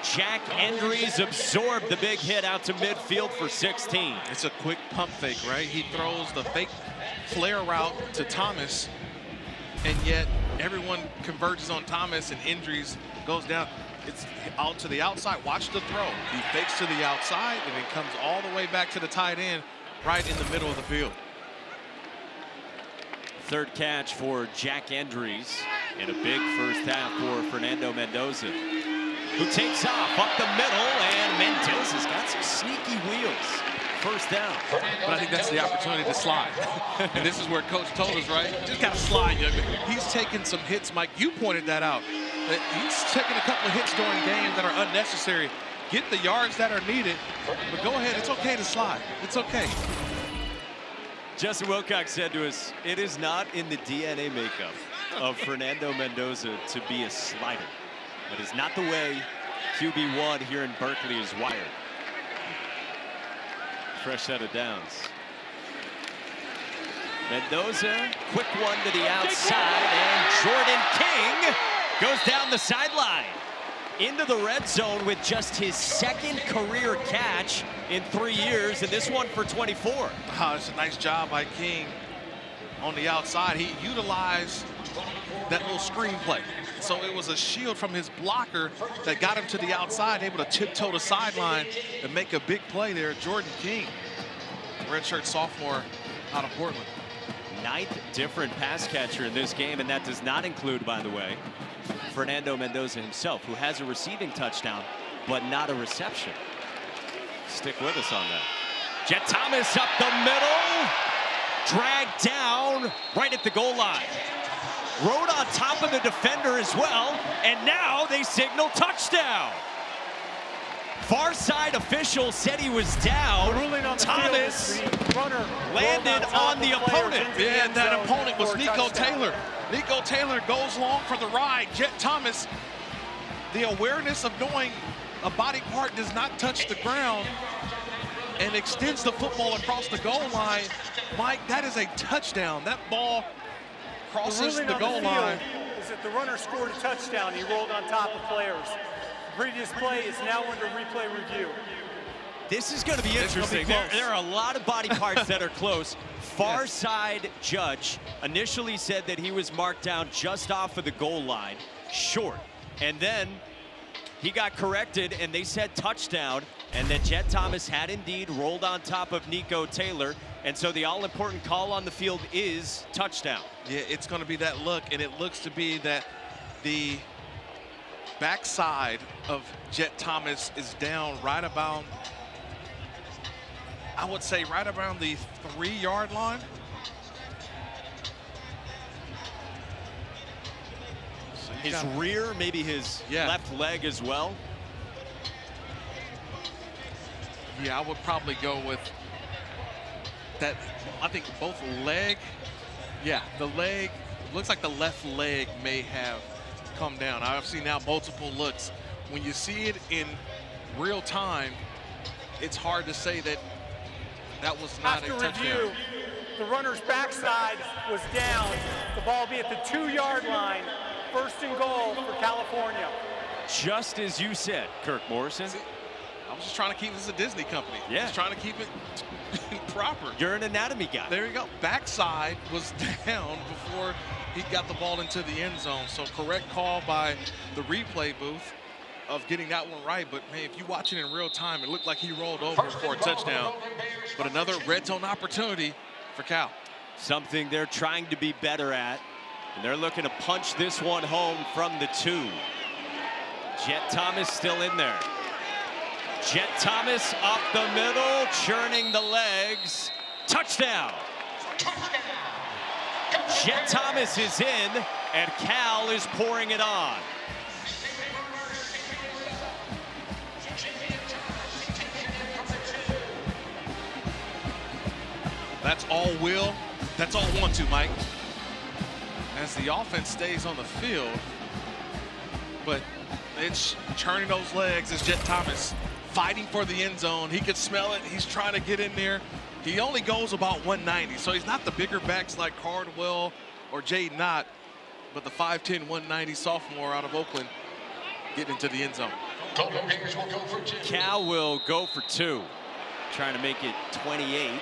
Jack Endries absorbed the big hit out to midfield for 16. It's a quick pump fake, right? He throws the fake flare route to Thomas, and yet everyone converges on Thomas, and Endries goes down. It's out to the outside. Watch the throw. He fakes to the outside, and then comes all the way back to the tight end right in the middle of the field. Third catch for Jack Endries, and a big first half for Fernando Mendoza, who takes off up the middle, and Mendoza's got some sneaky wheels. First down. But I think that's the opportunity to slide. And this is where Coach told us, right? Just got to slide, young man. He's taking some hits, Mike. You pointed that out. He's taking a couple of hits during games that are unnecessary. Get the yards that are needed, but go ahead. It's okay to slide. It's okay. Justin Wilcox said to us, it is not in the DNA makeup of Fernando Mendoza to be a slider. That is not the way QB1 here in Berkeley is wired. Fresh set of downs. Mendoza, quick one to the outside, and Jordan King goes down the sideline into the red zone with just his second career catch in 3 years, and this one for 24. Oh, it's a nice job by King on the outside. He utilized that little screen play. So it was a shield from his blocker that got him to the outside, able to tiptoe the sideline and make a big play there. Jordan King, redshirt sophomore out of Portland. 9th different pass catcher in this game, and that does not include, by the way, Fernando Mendoza himself, who has a receiving touchdown, but not a reception. Stick with us on that. Jet Thomas up the middle, dragged down right at the goal line. Rode on top of the defender as well, and now they signal touchdown. Far side official said he was down. On Thomas runner landed on the opponent. Yeah, that opponent was Nico Taylor. Nico Taylor goes long for the ride. Jet Thomas, the awareness of knowing a body part does not touch the ground and extends the football across the goal line. Mike, that is a touchdown. That ball crosses the goal line. Is that the runner scored a touchdown. He rolled on top of players. The previous play is now under replay review. This is going to be interesting. There are a lot of body parts that are close. Far side judge initially said that he was marked down just off of the goal line, short. And then he got corrected, and they said touchdown, and that Jet Thomas had indeed rolled on top of Nico Taylor, and so the all-important call on the field is touchdown. Yeah, it's going to be that look, and it looks to be that the backside of Jet Thomas is down right about, I would say right around the 3-yard line. So His rear, maybe his left leg as well. Yeah, I would probably go with that. I think both leg. Yeah, the leg. Looks like the left leg may have come down. I've seen now multiple looks. When you see it in real time, it's hard to say that that was not a touchdown. After review, the runner's backside was down. The ball will be at the 2-yard line. 1st and goal for California. Just as you said, Kirk Morrison. See, I was just trying to keep this a Disney company. Yeah. Just trying to keep it proper. You're an anatomy guy. There you go. Backside was down before he got the ball into the end zone. So correct call by the replay booth of getting that one right. But, man, if you watch it in real time, it looked like he rolled over for a touchdown. But another red zone opportunity for Cal. Something they're trying to be better at. And they're looking to punch this one home from the 2. Jet Thomas still in there. Jet Thomas up the middle, churning the legs. Touchdown. Jet Thomas is in, and Cal is pouring it on. That's all will. That's all want to, Mike. As the offense stays on the field, but it's churning those legs as Jet Thomas fighting for the end zone. He could smell it. He's trying to get in there. He only goes about 190, so he's not the bigger backs like Cardwell or Jaden Knott, but the 5'10", 190 sophomore out of Oakland getting into the end zone. Cal will go for 2, trying to make it 28,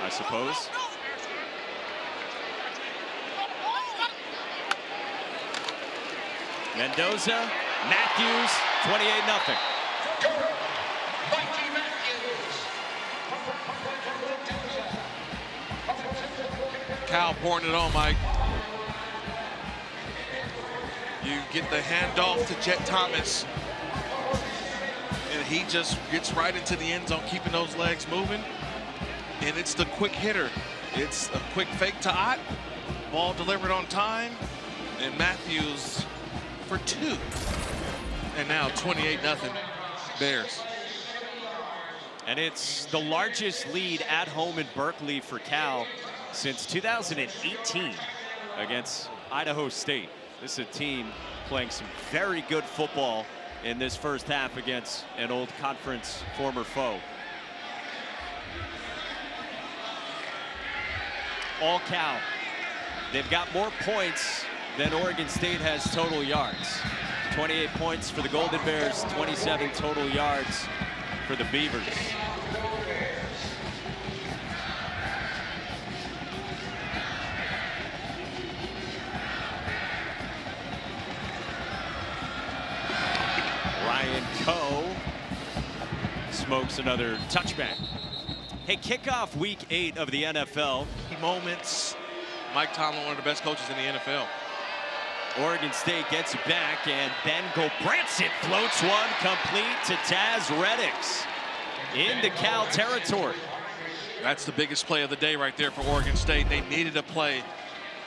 I suppose. Mendoza, Matthews, 28-0. Cal pouring it on, Mike. You get the handoff to Jet Thomas, and he just gets right into the end zone, keeping those legs moving. And it's the quick hitter. It's a quick fake to Ott. Ball delivered on time, and Matthews for 2. And now 28-0 Bears. And it's the largest lead at home in Berkeley for Cal since 2018 against Idaho State. This is a team playing some very good football in this first half against an old conference former foe. All Cal. They've got more points than Oregon State has total yards. 28 points for the Golden Bears, 27 total yards for the Beavers. Ryan Coe smokes another touchback. Hey, kickoff week 8 of the NFL. Moments. Mike Tomlin, one of the best coaches in the NFL. Oregon State gets it back, and Ben Gulbranson floats one complete to Taz Reddix into Cal territory. That's the biggest play of the day right there for Oregon State. They needed a play,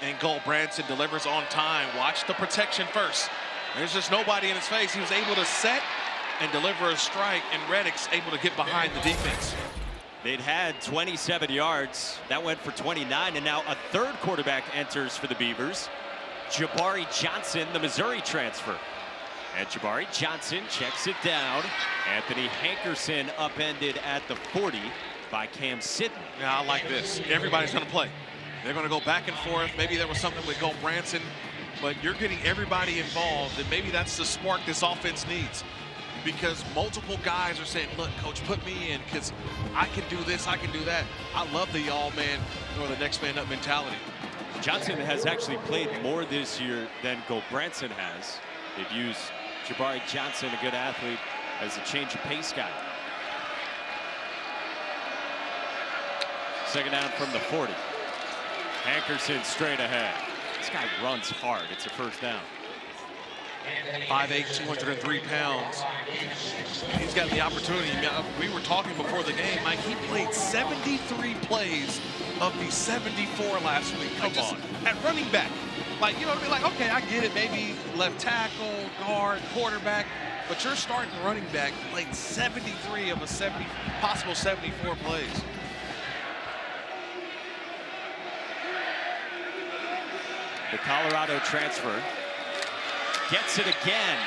and Gulbranson delivers on time. Watch the protection first. There's just nobody in his face. He was able to set and deliver a strike, and Reddix able to get behind the defense. They'd had 27 yards. That went for 29, and now a third quarterback enters for the Beavers. Jabari Johnson, the Missouri transfer. And Jabari Johnson checks it down. Anthony Hankerson upended at the 40 by Cam Sidney. Now, I like this. Everybody's going to play. They're going to go back and forth. Maybe there was something with Gulbranson, but you're getting everybody involved, and maybe that's the spark this offense needs. Because multiple guys are saying, look, coach, put me in because I can do this, I can do that. I love the all-man or the next man up mentality. Johnson has actually played more this year than Gulbranson has. They've used Jabari Johnson, a good athlete, as a change of pace guy. Second down from the 40. Hankerson straight ahead. This guy runs hard. It's a first down. 5'8", 203 pounds. He's got the opportunity. We were talking before the game, Mike. He played 73 plays of the 74 last week. Come on. At running back. Like, you know what I mean? Like, okay, I get it. Maybe left tackle, guard, quarterback. But you're starting running back, played 73 of a possible 74 plays. The Colorado transfer gets it again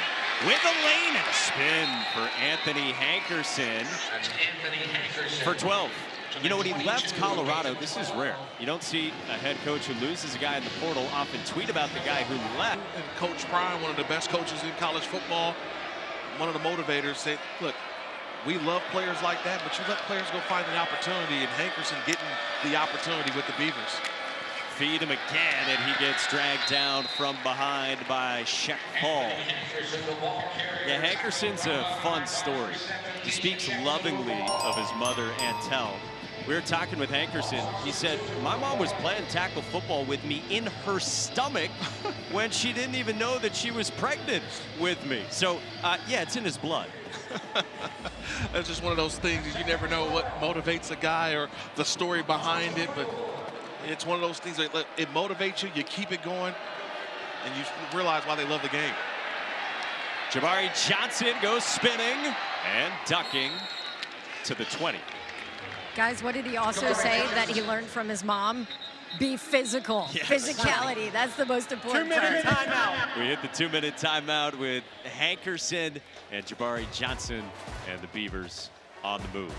with a lane and a spin for Anthony Hankerson for 12. You know, when he left Colorado, this is rare. You don't see a head coach who loses a guy in the portal often tweet about the guy who left. And Coach Prime, one of the best coaches in college football, one of the motivators, said, look, we love players like that, but you let players go find the opportunity, and Hankerson getting the opportunity with the Beavers. Feed him again, and he gets dragged down from behind by Shek Paul. Yeah, Hankerson's a fun story. He speaks lovingly of his mother, Antel. We were talking with Hankerson. He said, my mom was playing tackle football with me in her stomach when she didn't even know that she was pregnant with me. So, yeah, it's in his blood. That's just one of those things. You never know what motivates a guy or the story behind it, but it's one of those things that it motivates you, you keep it going, and you realize why they love the game. Jabari Johnson goes spinning and ducking to the 20. Guys, what did he also say that he learned from his mom? Be physical. Yes. Physicality, that's the most important part. 2-minute timeout. We hit the 2-minute timeout with Hankerson and Jabari Johnson and the Beavers on the move.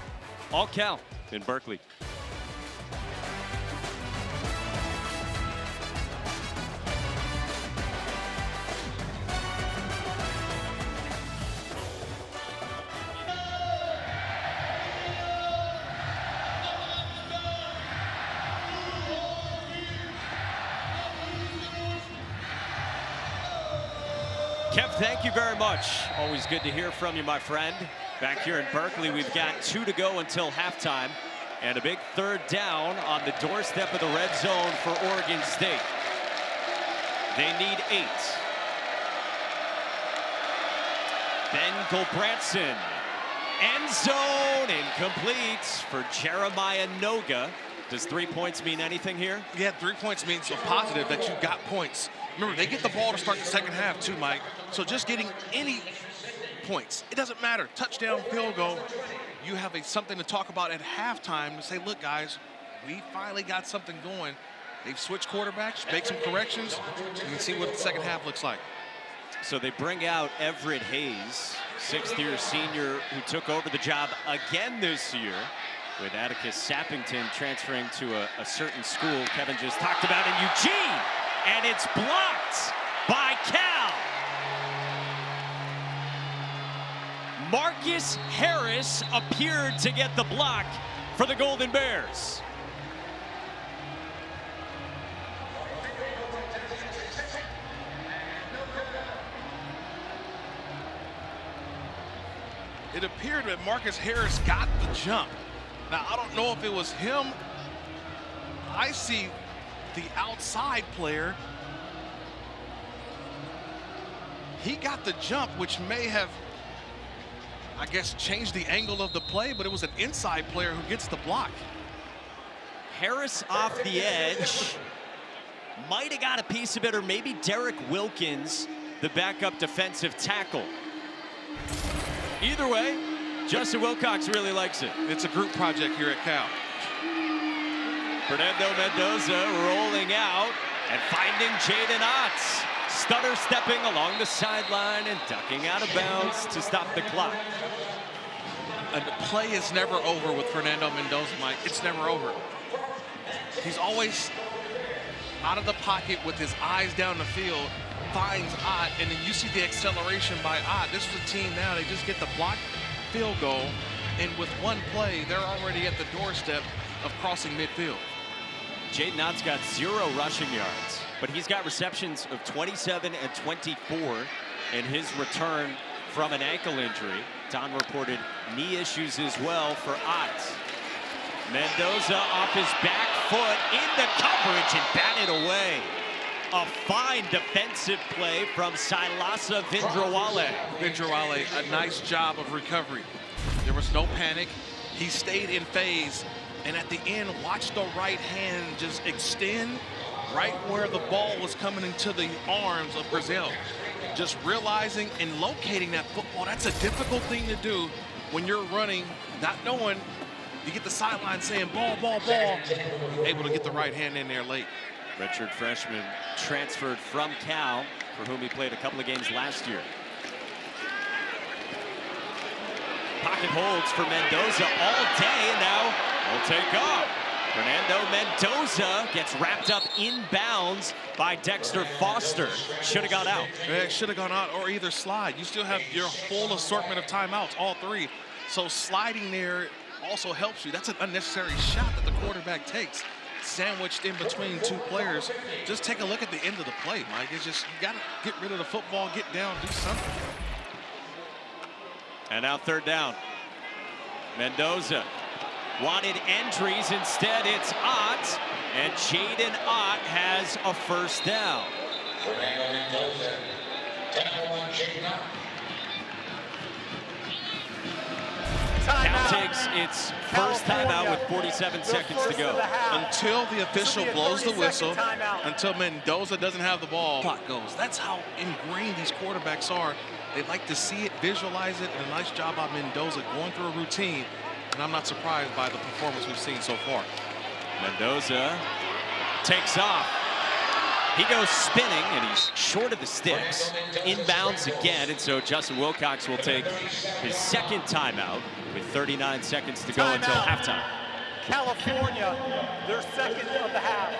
All Cal in Berkeley. Kev, thank you very much. Always good to hear from you, my friend. Back here in Berkeley, we've got 2 to go until halftime. And a big third down on the doorstep of the red zone for Oregon State. They need 8. Ben Gulbranson. End zone incomplete for Jeremiah Noga. Does 3 points mean anything here? Yeah, 3 points means a positive that you got points. Remember, they get the ball to start the second half too, Mike. So just getting any points, it doesn't matter. Touchdown, field goal. You have something to talk about at halftime to say, look, guys, we finally got something going. They've switched quarterbacks, make some corrections. You can see what the second half looks like. So they bring out Everett Hayes, 6th-year senior who took over the job again this year, with Atticus Sappington transferring to a certain school Kevin just talked about in Eugene. And it's blocked by Cal. Marcus Harris appeared to get the block for the Golden Bears. It appeared that Marcus Harris got the jump. Now, I don't know if it was him. I see the outside player. He got the jump, which may have, I guess, changed the angle of the play, but it was an inside player who gets the block. Harris off the edge. Might have got a piece of it, or maybe Derek Wilkins, the backup defensive tackle. Either way, Justin Wilcox really likes it. It's a group project here at Cal. Fernando Mendoza rolling out and finding Jaden Otts. Stutter stepping along the sideline and ducking out of bounds to stop the clock. And the play is never over with Fernando Mendoza, Mike. It's never over. He's always out of the pocket with his eyes down the field, finds Ott, and then you see the acceleration by Ott. This is a team now, they just get the block field goal, and with one play, they're already at the doorstep of crossing midfield. Jaden Ott's got 0 rushing yards, but he's got receptions of 27 and 24 in his return from an ankle injury. Don reported knee issues as well for Ott. Mendoza off his back foot into coverage and batted away. A fine defensive play from Silasa Vindrawale. Vindrawale, a nice job of recovery. There was no panic. He stayed in phase. And at the end, watch the right hand just extend right where the ball was coming into the arms of Brazil. Just realizing and locating that football, that's a difficult thing to do when you're running, not knowing. You get the sideline saying ball, ball, ball. Able to get the right hand in there late. Richard Freshman transferred from Cal, for whom he played a couple of games last year. Pocket holds for Mendoza all day, and now will take off. Fernando Mendoza gets wrapped up inbounds by Dexter Foster. Should have gone out. Yeah, should have gone out or either slide. You still have your full assortment of timeouts, all three. So sliding there also helps you. That's an unnecessary shot that the quarterback takes, sandwiched in between two players. Just take a look at the end of the play, Mike. It's just, you got to get rid of the football, get down, do something. And now third down. Mendoza wanted entries. Instead, it's Ott. And Jaden Ott has a first down. Cal takes its first timeout with 47 seconds to go. Until the official blows the whistle, until Mendoza doesn't have the ball, clock goes. That's how ingrained these quarterbacks are. They like to see it, visualize it, and a nice job by Mendoza going through a routine. And I'm not surprised by the performance we've seen so far. Mendoza takes off. He goes spinning, and he's short of the sticks. Inbounds again, and so Justin Wilcox will take his second timeout with 39 seconds to go until halftime. California, their second of the half.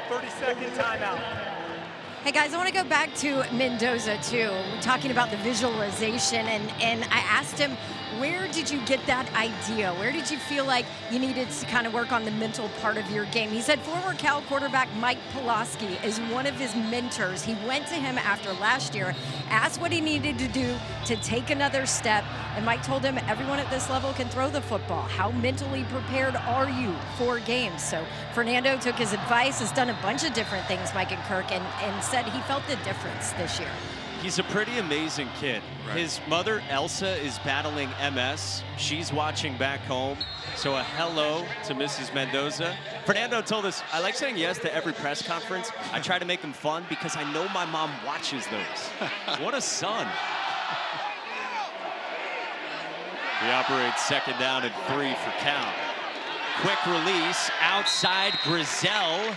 30-second timeout. Hey guys, I want to go back to Mendoza too. We're talking about the visualization, and I asked him, where did you get that idea? Where did you feel like you needed to kind of work on the mental part of your game? He said former Cal quarterback Mike Pulaski is one of his mentors. He went to him after last year, asked what he needed to do to take another step, and Mike told him everyone at this level can throw the football. How mentally prepared are you for games? So Fernando took his advice, has done a bunch of different things, Mike and Kirk, and said he felt the difference this year. He's a pretty amazing kid. Right. His mother, Elsa, is battling MS. She's watching back home. So a hello to Mrs. Mendoza. Fernando told us, I like saying yes to every press conference. I try to make them fun because I know my mom watches those. What a son. He operates second down and 3 for Cal. Quick release outside Grizel.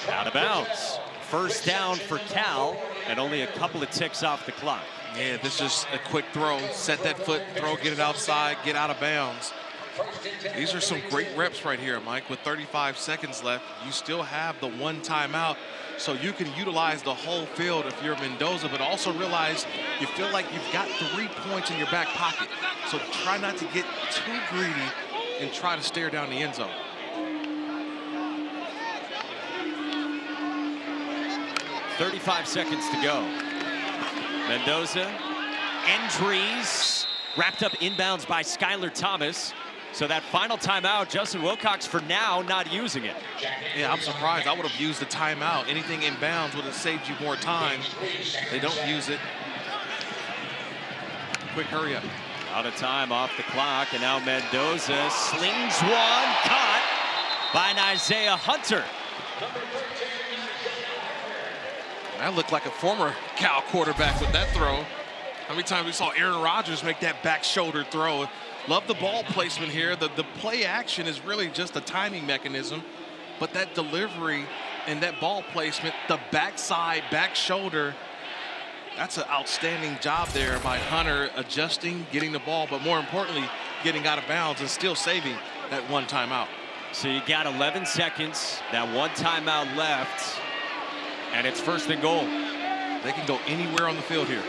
Out of bounds. First down for Cal, and only a couple of ticks off the clock. Yeah, this is a quick throw. Set that foot, throw, get it outside, get out of bounds. These are some great reps right here, Mike. With 35 seconds left, you still have the one timeout, so you can utilize the whole field if you're Mendoza, but also realize you feel like you've got 3 points in your back pocket. So try not to get too greedy and try to stare down the end zone. 35 seconds to go. Mendoza, entries, wrapped up inbounds by Skylar Thomas. So that final timeout, Justin Wilcox for now not using it. Yeah, I'm surprised. I would have used the timeout. Anything inbounds would have saved you more time. They don't use it. Quick hurry up. Out of time off the clock, and now Mendoza slings one, caught by Isaiah Hunter. That looked like a former Cal quarterback with that throw. How many times we saw Aaron Rodgers make that back shoulder throw? Love the ball placement here. The play action is really just a timing mechanism, but that delivery and that ball placement, the backside, back shoulder, that's an outstanding job there by Hunter, adjusting, getting the ball, but more importantly, getting out of bounds and still saving that one timeout. So you got 11 seconds, that one timeout left, and it's first and goal. They can go anywhere on the field here.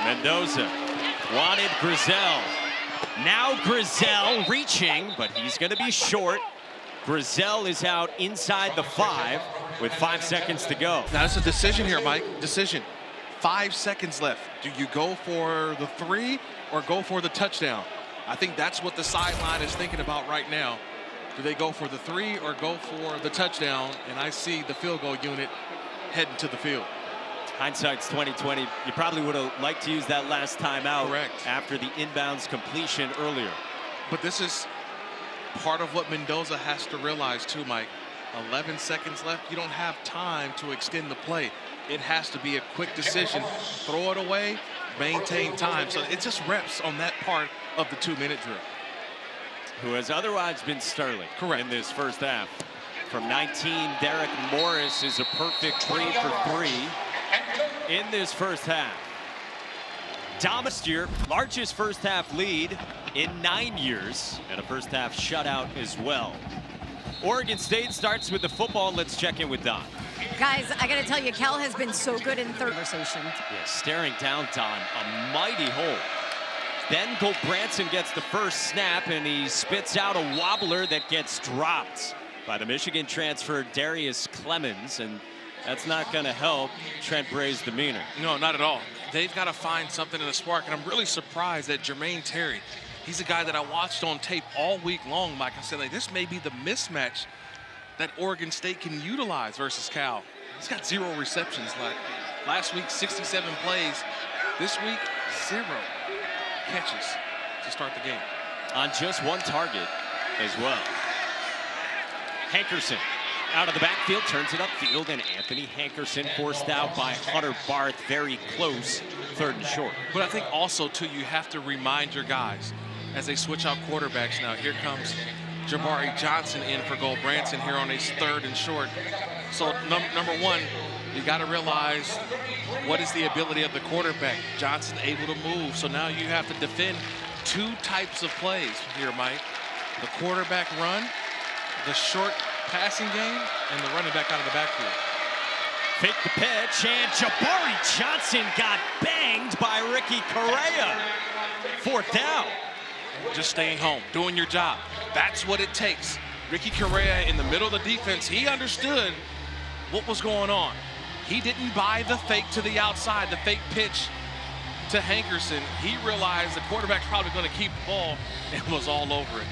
Mendoza wanted Grizel. Now Grizel reaching, but he's going to be short. Grizel is out inside the 5 with 5 seconds to go. Now it's a decision here, Mike. Decision. 5 seconds left. Do you go for the 3 or go for the touchdown? I think that's what the sideline is thinking about right now. Do they go for the 3 or go for the touchdown? And I see the field goal unit heading to the field. Hindsight's 2020. You probably would have liked to use that last timeout. Correct. After the inbounds completion earlier. But this is part of what Mendoza has to realize too, Mike. 11 seconds left. You don't have time to extend the play. It has to be a quick decision. Throw it away, maintain time. So it's just reps on that part of the 2-minute drill. Who has otherwise been sterling. Correct. In this first half. From 19, Derek Morris is a perfect 3 for 3 in this first half. Last year, largest first half lead in 9 years, and a first half shutout as well. Oregon State starts with the football. Let's check in with Don. Guys, I got to tell you, Cal has been so good in third conversation. Yeah, staring down Don, a mighty hole. Then Gulbranson gets the first snap, and he spits out a wobbler that gets dropped by the Michigan transfer Darius Clemens, and that's not going to help Trent Bray's demeanor. No, not at all. They've got to find something in the spark, and I'm really surprised that Jermaine Terry, he's a guy that I watched on tape all week long, Mike. I said, like, this may be the mismatch that Oregon State can utilize versus Cal. He's got 0 receptions. Like last week, 67 plays. This week, 0 catches to start the game. On just 1 target as well. Hankerson out of the backfield, turns it upfield, and Anthony Hankerson forced out by Hunter Barth. Very close, 3rd and short. But I think also, too, you have to remind your guys as they switch out quarterbacks now. Here comes Jabari Johnson in for Gulbranson here on a 3rd and short. So number one, you got to realize what is the ability of the quarterback. Johnson able to move, so now you have to defend 2 types of plays here, Mike. The quarterback run, the short passing game, and the running back out of the backfield. Fake the pitch, and Jabari Johnson got banged by Ricky Correa. 4th down. Just staying home, doing your job. That's what it takes. Ricky Correa in the middle of the defense, he understood what was going on. He didn't buy the fake to the outside, the fake pitch to Hankerson. He realized the quarterback's probably going to keep the ball and was all over it.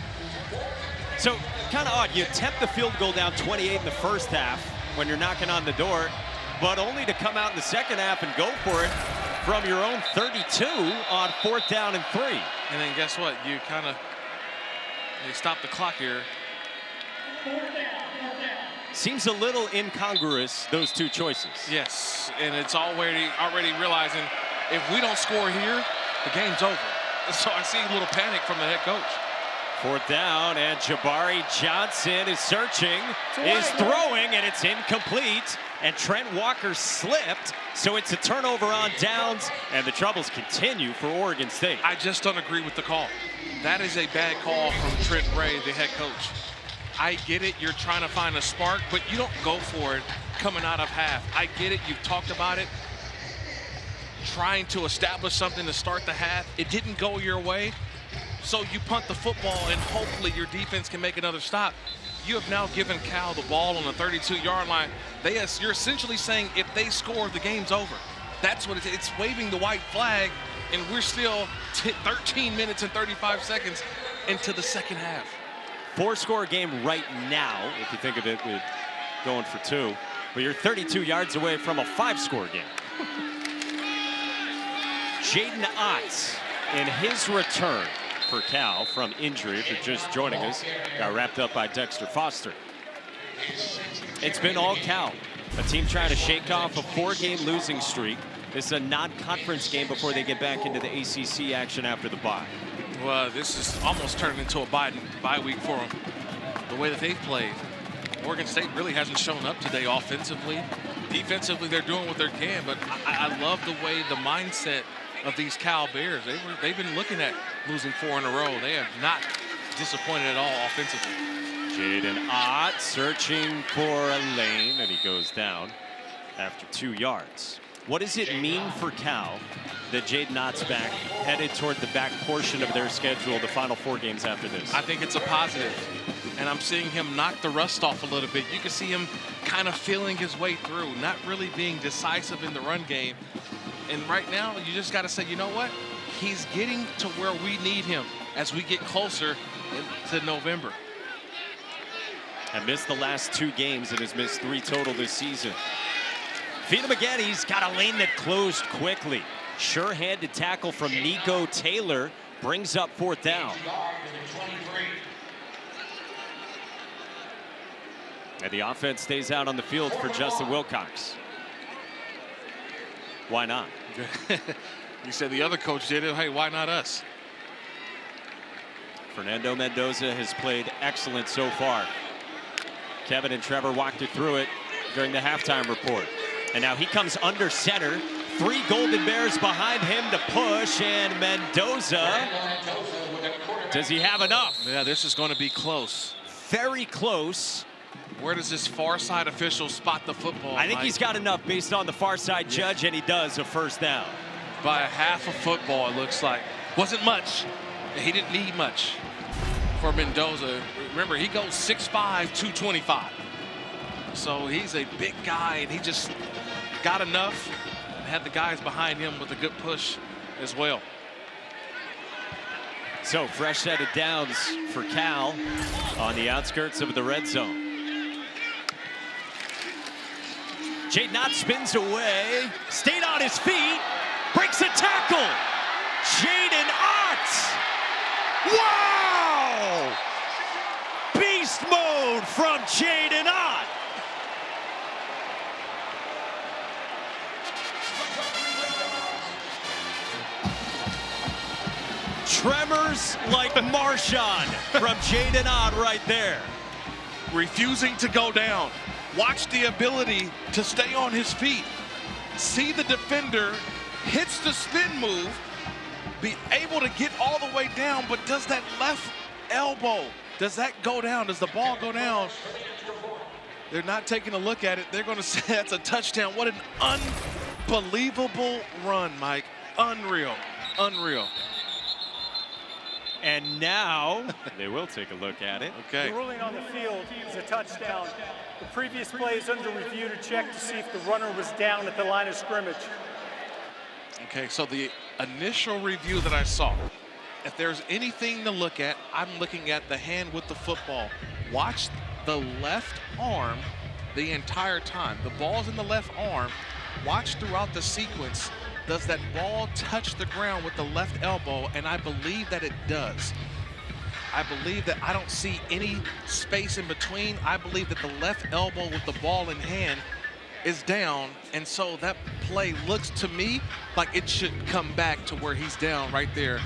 So, kind of odd. You attempt the field goal down 28 in the first half when you're knocking on the door, but only to come out in the second half and go for it from your own 32 on 4th down and 3. And then guess what? You stop the clock here. Seems a little incongruous, those 2 choices. Yes, and it's already realizing if we don't score here, the game's over. So I see a little panic from the head coach. 4th down, and Jabari Johnson is searching, is throwing, and it's incomplete. And Trent Walker slipped, so it's a turnover on downs, and the troubles continue for Oregon State. I just don't agree with the call. That is a bad call from Trent Bray, the head coach. I get it, you're trying to find a spark, but you don't go for it coming out of half. I get it, you've talked about it. Trying to establish something to start the half. It didn't go your way. So you punt the football and hopefully your defense can make another stop. You have now given Cal the ball on the 32-yard line. You're essentially saying if they score, the game's over. That's what it's waving the white flag, and we're still 13 minutes and 35 seconds into the second half. 4-score game right now, if you think of it with going for 2, but you're 32 yards away from a 5-score game. Jaden Ott in his return for Cal from injury, for just joining us, got wrapped up by Dexter Foster. It's been all Cal, a team trying to shake off a 4-game losing streak. This is a non-conference game before they get back into the ACC action after the bye. Well, this is almost turned into a bye week for them, the way that they've played. Oregon State really hasn't shown up today offensively. Defensively, they're doing what they can, but I love the way the mindset of these Cal Bears. They've been looking at losing 4 in a row. They have not disappointed at all offensively. Jaden Ott searching for a lane, and he goes down after 2 yards. What does it mean for Cal that Jaden Ott's back, headed toward the back portion of their schedule, the final 4 games after this? I think it's a positive, and I'm seeing him knock the rust off a little bit. You can see him kind of feeling his way through, not really being decisive in the run game. And right now, you just got to say, you know what? He's getting to where we need him as we get closer to November. And missed the last 2 games and has missed 3 total this season. Feed him again. He's got a lane that closed quickly. Sure-handed tackle from Nico Taylor brings up 4th down. And the offense stays out on the field for Justin Wilcox. Why not? You said the other coach did it. Hey, why not us? Fernando Mendoza has played excellent so far. Kevin and Trevor walked you through it during the halftime report. And now he comes under center. 3 Golden Bears behind him to push, and Mendoza, does he have enough? Yeah, this is going to be close. Very close. Where does this far side official spot the football? I think he's got enough based on the far side judge, and he does a 1st down. By a half a football, it looks like. Wasn't much. He didn't need much for Mendoza. Remember, he goes 6'5", 225. So he's a big guy, and he just got enough. Had the guys behind him with a good push as well. So fresh set of downs for Cal on the outskirts of the red zone. Jaden Ott spins away, stayed on his feet, breaks a tackle. Jaden Ott! Wow! Beast mode from Jaden Ott. Tremors like Marshawn from Jaden Ott right there. Refusing to go down. Watch the ability to stay on his feet. See the defender, hits the spin move, be able to get all the way down, but does that left elbow, does that go down? Does the ball go down? They're not taking a look at it. They're going to say that's a touchdown. What an unbelievable run, Mike. Unreal, unreal. And now they will take a look at it. Okay. The ruling on the field is a touchdown. The previous play is under review to check to see if the runner was down at the line of scrimmage. Okay, so the initial review that I saw, if there's anything to look at, I'm looking at the hand with the football. Watch the left arm the entire time. The ball's in the left arm. Watch throughout the sequence. Does that ball touch the ground with the left elbow? And I believe that it does. I believe that I don't see any space in between. I believe that the left elbow with the ball in hand is down. And so that play looks to me like it should come back to where he's down right there.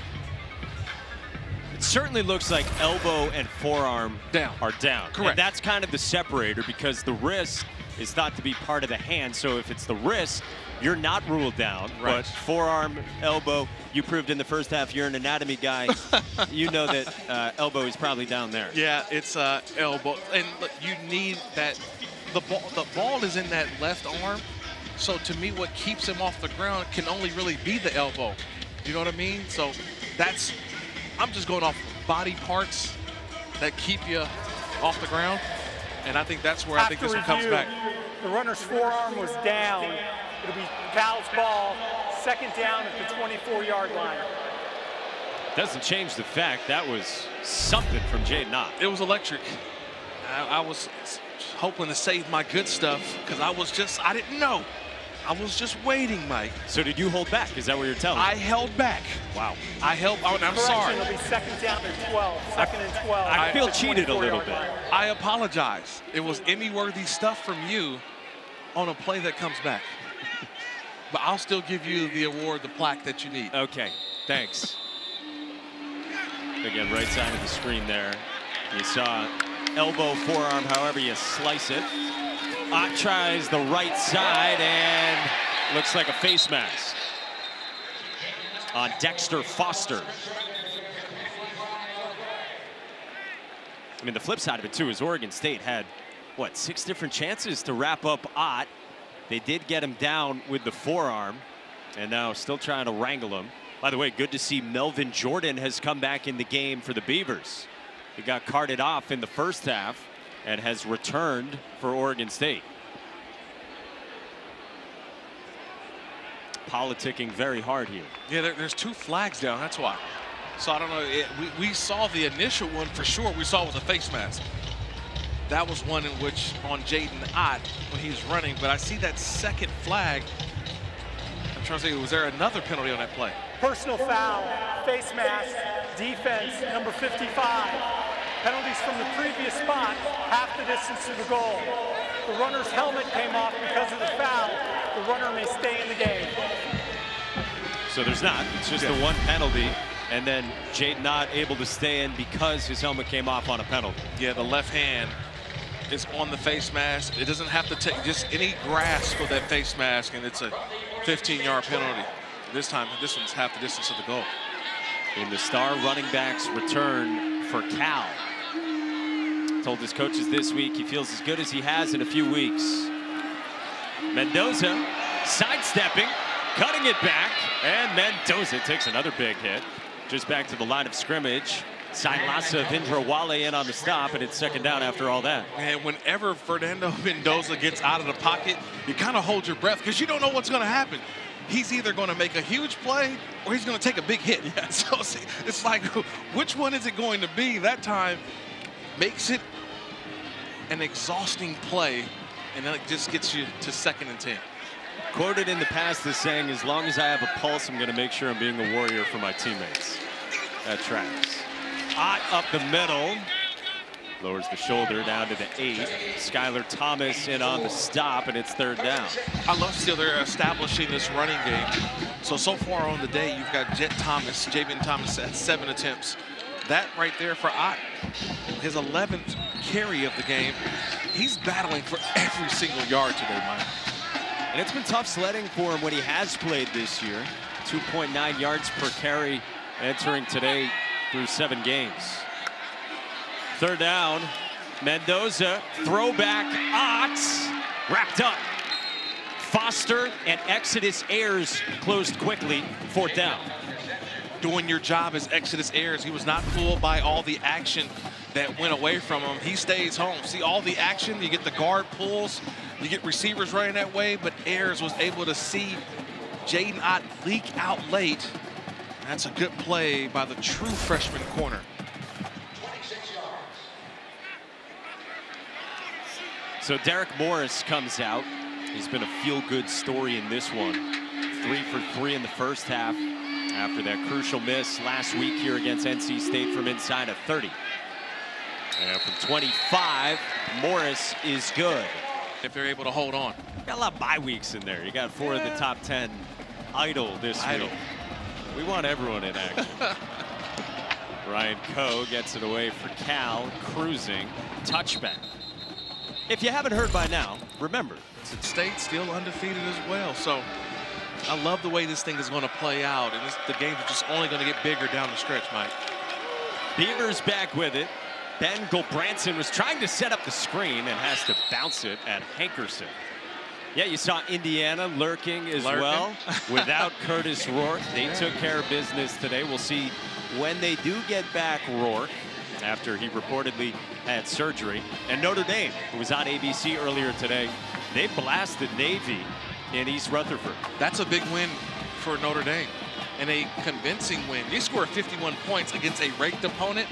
It certainly looks like elbow and forearm are down. Correct. And that's kind of the separator because the wrist is thought to be part of the hand. So if it's the wrist, you're not ruled down. Right. But forearm, elbow, you proved in the first half you're an anatomy guy. You know that elbow is probably down there. Yeah, it's elbow. And look, you need that. The ball is in that left arm. So to me, what keeps him off the ground can only really be the elbow. You know what I mean? So that's, I'm just going off body parts that keep you off the ground. And I think that's where I think this one comes back. The runner's forearm was down. It'll be Cal's ball, 2nd down at the 24-yard line. Doesn't change the fact that was something from Jaden Ott. It was electric. I was hoping to save my good stuff because I didn't know. I was just waiting, Mike. So did you hold back? Is that what you're telling me? I held back. Wow. I held, I'm sorry. It'll be 2nd down and 12. 2nd and 12. I feel at the cheated a little 24-yard bit. line. I apologize. It was Emmy-worthy stuff from you on a play that comes back. But I'll still give you the award, the plaque that you need. Okay, thanks. Again, right side of the screen there. You saw elbow, forearm, however you slice it. Ott tries the right side and looks like a face mask on Dexter Foster. I mean, the flip side of it, too, is Oregon State had, what, 6 different chances to wrap up Ott. They did get him down with the forearm, and now still trying to wrangle him. By the way, good to see Melvin Jordan has come back in the game for the Beavers. He got carted off in the first half and has returned for Oregon State. politicking very hard here. Yeah, there's 2 flags down. That's why. So I don't know. We saw the initial one for sure. We saw it was a face mask. That was one in which on Jaden Ott when he was running. But I see that second flag. I'm trying to say, was there another penalty on that play? Personal foul, face mask, defense, number 55. Penalties from the previous spot, half the distance to the goal. The runner's helmet came off because of the foul. The runner may stay in the game. So there's not. It's just the one penalty. And then Jaden Ott able to stay in because his helmet came off on a penalty. Yeah, the left hand is on the face mask. It doesn't have to take just any grasp of that face mask, and it's a 15-yard penalty. This time, this one's half the distance of the goal. In the star running backs return for Cal. Told his coaches this week he feels as good as he has in a few weeks. Mendoza sidestepping, cutting it back, and Mendoza takes another big hit. Just back to the line of scrimmage. Sailasa Vindrawale in on the stop, and it's second down after all that. And whenever Fernando Mendoza gets out of the pocket, you kind of hold your breath because you don't know what's going to happen. He's either going to make a huge play or he's going to take a big hit. Yeah. So it's like, which one is it going to be? That time makes it an exhausting play, and then it just gets you to 2nd and 10. Quoted in the past as saying, as long as I have a pulse, I'm going to make sure I'm being a warrior for my teammates. That tracks. Ott up the middle. Lowers the shoulder down to the 8. Skylar Thomas in on the stop, and it's 3rd down. I love still they're establishing this running game. So far on the day, you've got Javian Thomas at 7 attempts. That right there for Ott, his 11th carry of the game. He's battling for every single yard today, Mike. And it's been tough sledding for him when he has played this year. 2.9 yards per carry entering today through 7 games. 3rd down, Mendoza, throwback, Ott, wrapped up. Foster and Exodus Ayers closed quickly, 4th down. Doing your job as Exodus Ayers. He was not fooled by all the action that went away from him. He stays home. See all the action, you get the guard pulls, you get receivers running that way, but Ayers was able to see Jaden Ott leak out late. That's a good play by the true freshman corner. So Derek Morris comes out. He's been a feel-good story in this one. 3 for 3 in the first half after that crucial miss last week here against NC State from inside of 30. And from 25, Morris is good. If they're able to hold on. Got a lot of bye weeks in there. You got 4 of the top 10 idle this week. We want everyone in action. Ryan Coe gets it away for Cal, cruising, touchback. If you haven't heard by now, remember. State still undefeated as well. So I love the way this thing is going to play out. And the games are just only going to get bigger down the stretch, Mike. Beavers back with it. Ben Gulbranson was trying to set up the screen and has to bounce it at Hankerson. Yeah, you saw Indiana lurking as well without Curtis Rourke. They took care of business today. We'll see when they do get back Rourke after he reportedly had surgery. And Notre Dame, who was on ABC earlier today, they blasted Navy in East Rutherford. That's a big win for Notre Dame and a convincing win. They scored 51 points against a ranked opponent.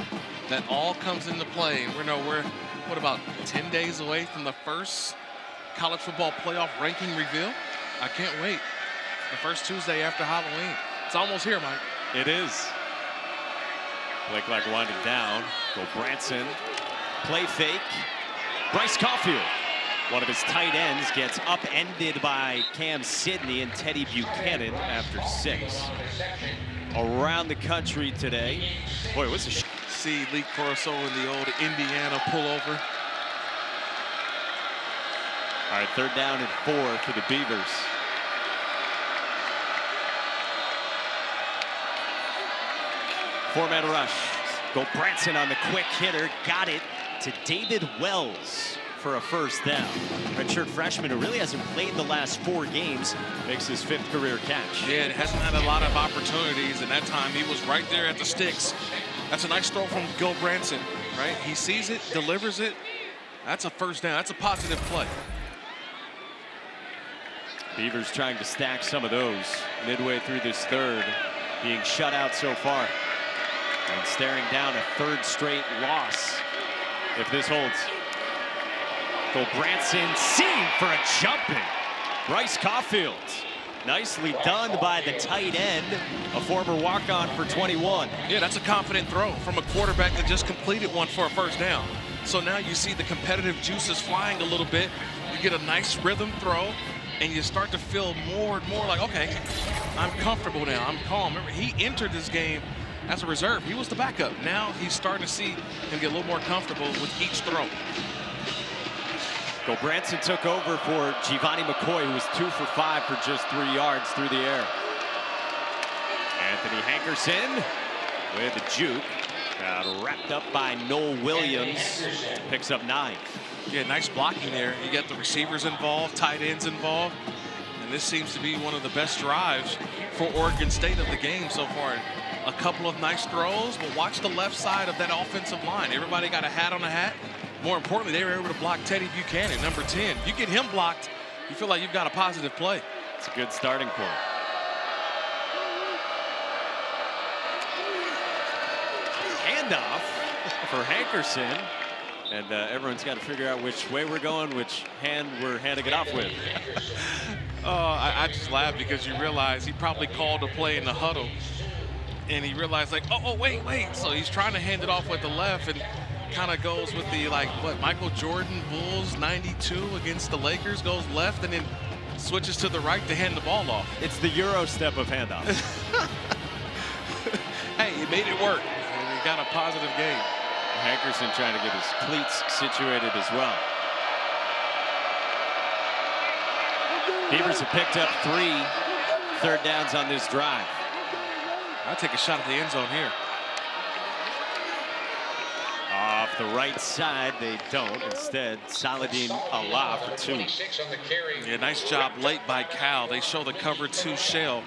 That all comes into play. And we're what, about 10 days away from the first college football playoff ranking reveal? I can't wait. The first Tuesday after Halloween. It's almost here, Mike. It is. Blake Clark winding down. Gulbranson, play fake. Bryce Caulfield, one of his tight ends, gets upended by Cam Sidney and Teddy Buchanan after 6. Around the country today. Boy, what's a see Lee Corso in the old Indiana pullover. All right, 3rd down and 4 for the Beavers. Four-man rush. Gulbranson on the quick hitter, got it to David Wells for a 1st down. Redshirt freshman who really hasn't played the last 4 games, makes his 5th career catch. Yeah, it hasn't had a lot of opportunities, and that time he was right there at the sticks. That's a nice throw from Gulbranson, right? He sees it, delivers it. That's a 1st down. That's a positive play. Beavers trying to stack some of those midway through this third, being shut out so far and staring down a third straight loss if this holds. Gulbranson seen for a jumping Bryce Caulfield. Nicely done by the tight end, a former walk-on for 21. Yeah, that's a confident throw from a quarterback that just completed one for a first down. So now you see the competitive juices flying a little bit. You get a nice rhythm throw, and you start to feel more and more like, okay, I'm comfortable now. I'm calm. Remember, he entered this game as a reserve. He was the backup. Now he's starting to see him get a little more comfortable with each throw. Gulbranson took over for Giovanni McCoy, who was 2 for 5 for just 3 yards through the air. Anthony Hankerson with the juke. Wrapped up by Noel Williams. Picks up 9. Yeah, nice blocking there. You get the receivers involved, tight ends involved. And this seems to be one of the best drives for Oregon State of the game so far. A couple of nice throws, but watch the left side of that offensive line. Everybody got a hat on a hat. More importantly, they were able to block Teddy Buchanan, number 10. You get him blocked, you feel like you've got a positive play. It's a good starting point. Handoff for Hankerson. And everyone's got to figure out which way we're going, which hand we're handing it off with. I just laugh because you realize he probably called a play in the huddle. And he realized, like, oh, wait. So he's trying to hand it off with the left and kind of goes with the, like, what, Michael Jordan Bulls 92 against the Lakers, goes left and then switches to the right to hand the ball off. It's the Euro step of handoff. Hey, he made it work. And he got a positive game. Hankerson trying to get his cleats situated as well. Beavers have picked up 3 third downs on this drive. I'll take a shot at the end zone here. Off the right side, they don't. Instead, Saladin Allah for 2. Yeah, nice job late by Cal. They show the cover 2 shell,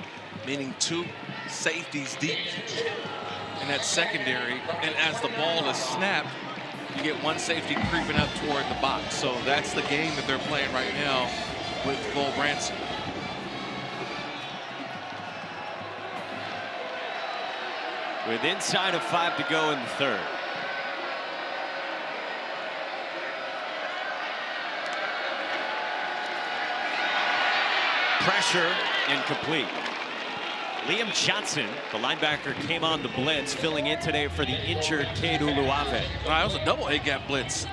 meaning 2 safeties deep in that secondary. And as the ball is snapped, you get 1 safety creeping up toward the box. So that's the game that they're playing right now with Gulbranson. With inside of 5 to go in the third. Pressure incomplete. Liam Johnson, the linebacker, came on the blitz, filling in today for the injured Cade Uluave. That was a double A-gap blitz.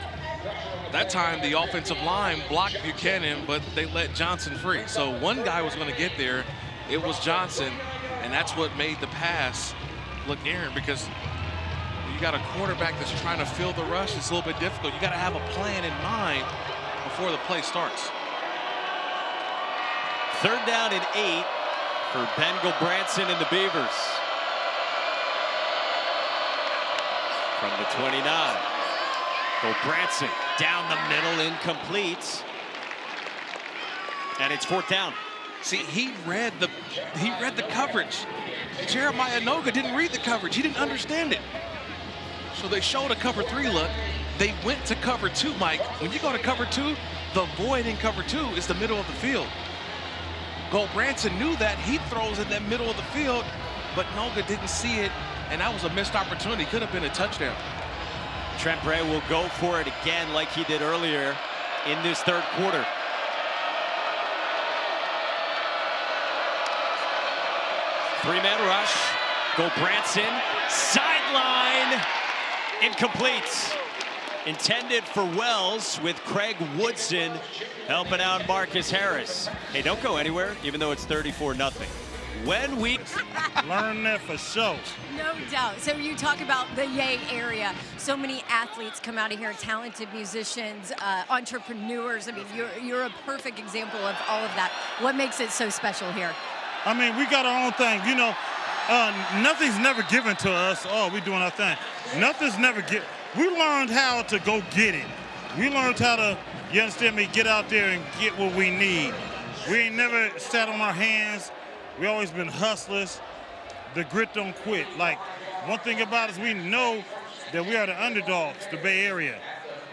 That time, the offensive line blocked Buchanan, but they let Johnson free. So one guy was going to get there. It was Johnson, and that's what made the pass look errant, because you got a quarterback that's trying to fill the rush. It's a little bit difficult. You got to have a plan in mind before the play starts. 3rd down and 8 for Ben Gulbranson and the Beavers. From the 29. Gulbranson down the middle, incomplete. And it's 4th down. See, he read the coverage. Jeremiah Noga didn't read the coverage. He didn't understand it. So they showed a cover 3 look. They went to cover 2, Mike. When you go to cover 2, the void in cover 2 is the middle of the field. Gulbranson knew that. He throws in that middle of the field, but Noga didn't see it, and that was a missed opportunity. Could have been a touchdown. Trent Bray will go for it again like he did earlier in this third quarter. Three-man rush. Gulbranson, sideline, incomplete. Intended for Wells, with Craig Woodson helping out Marcus Harris. Hey, don't go anywhere, even though it's 34-0. When we learn that for sure. No doubt. So you talk about the Yay area. So many athletes come out of here, talented musicians, entrepreneurs. I mean, you're a perfect example of all of that. What makes it so special here? I mean, we got our own thing. You know, nothing's never given to us. Oh, we're doing our thing. Nothing's never given. We learned how to go get it. We learned how to, you understand me, get out there and get what we need. We ain't never sat on our hands. We always been hustlers. The grit don't quit. Like, one thing about us, we know that we are the underdogs, the Bay Area.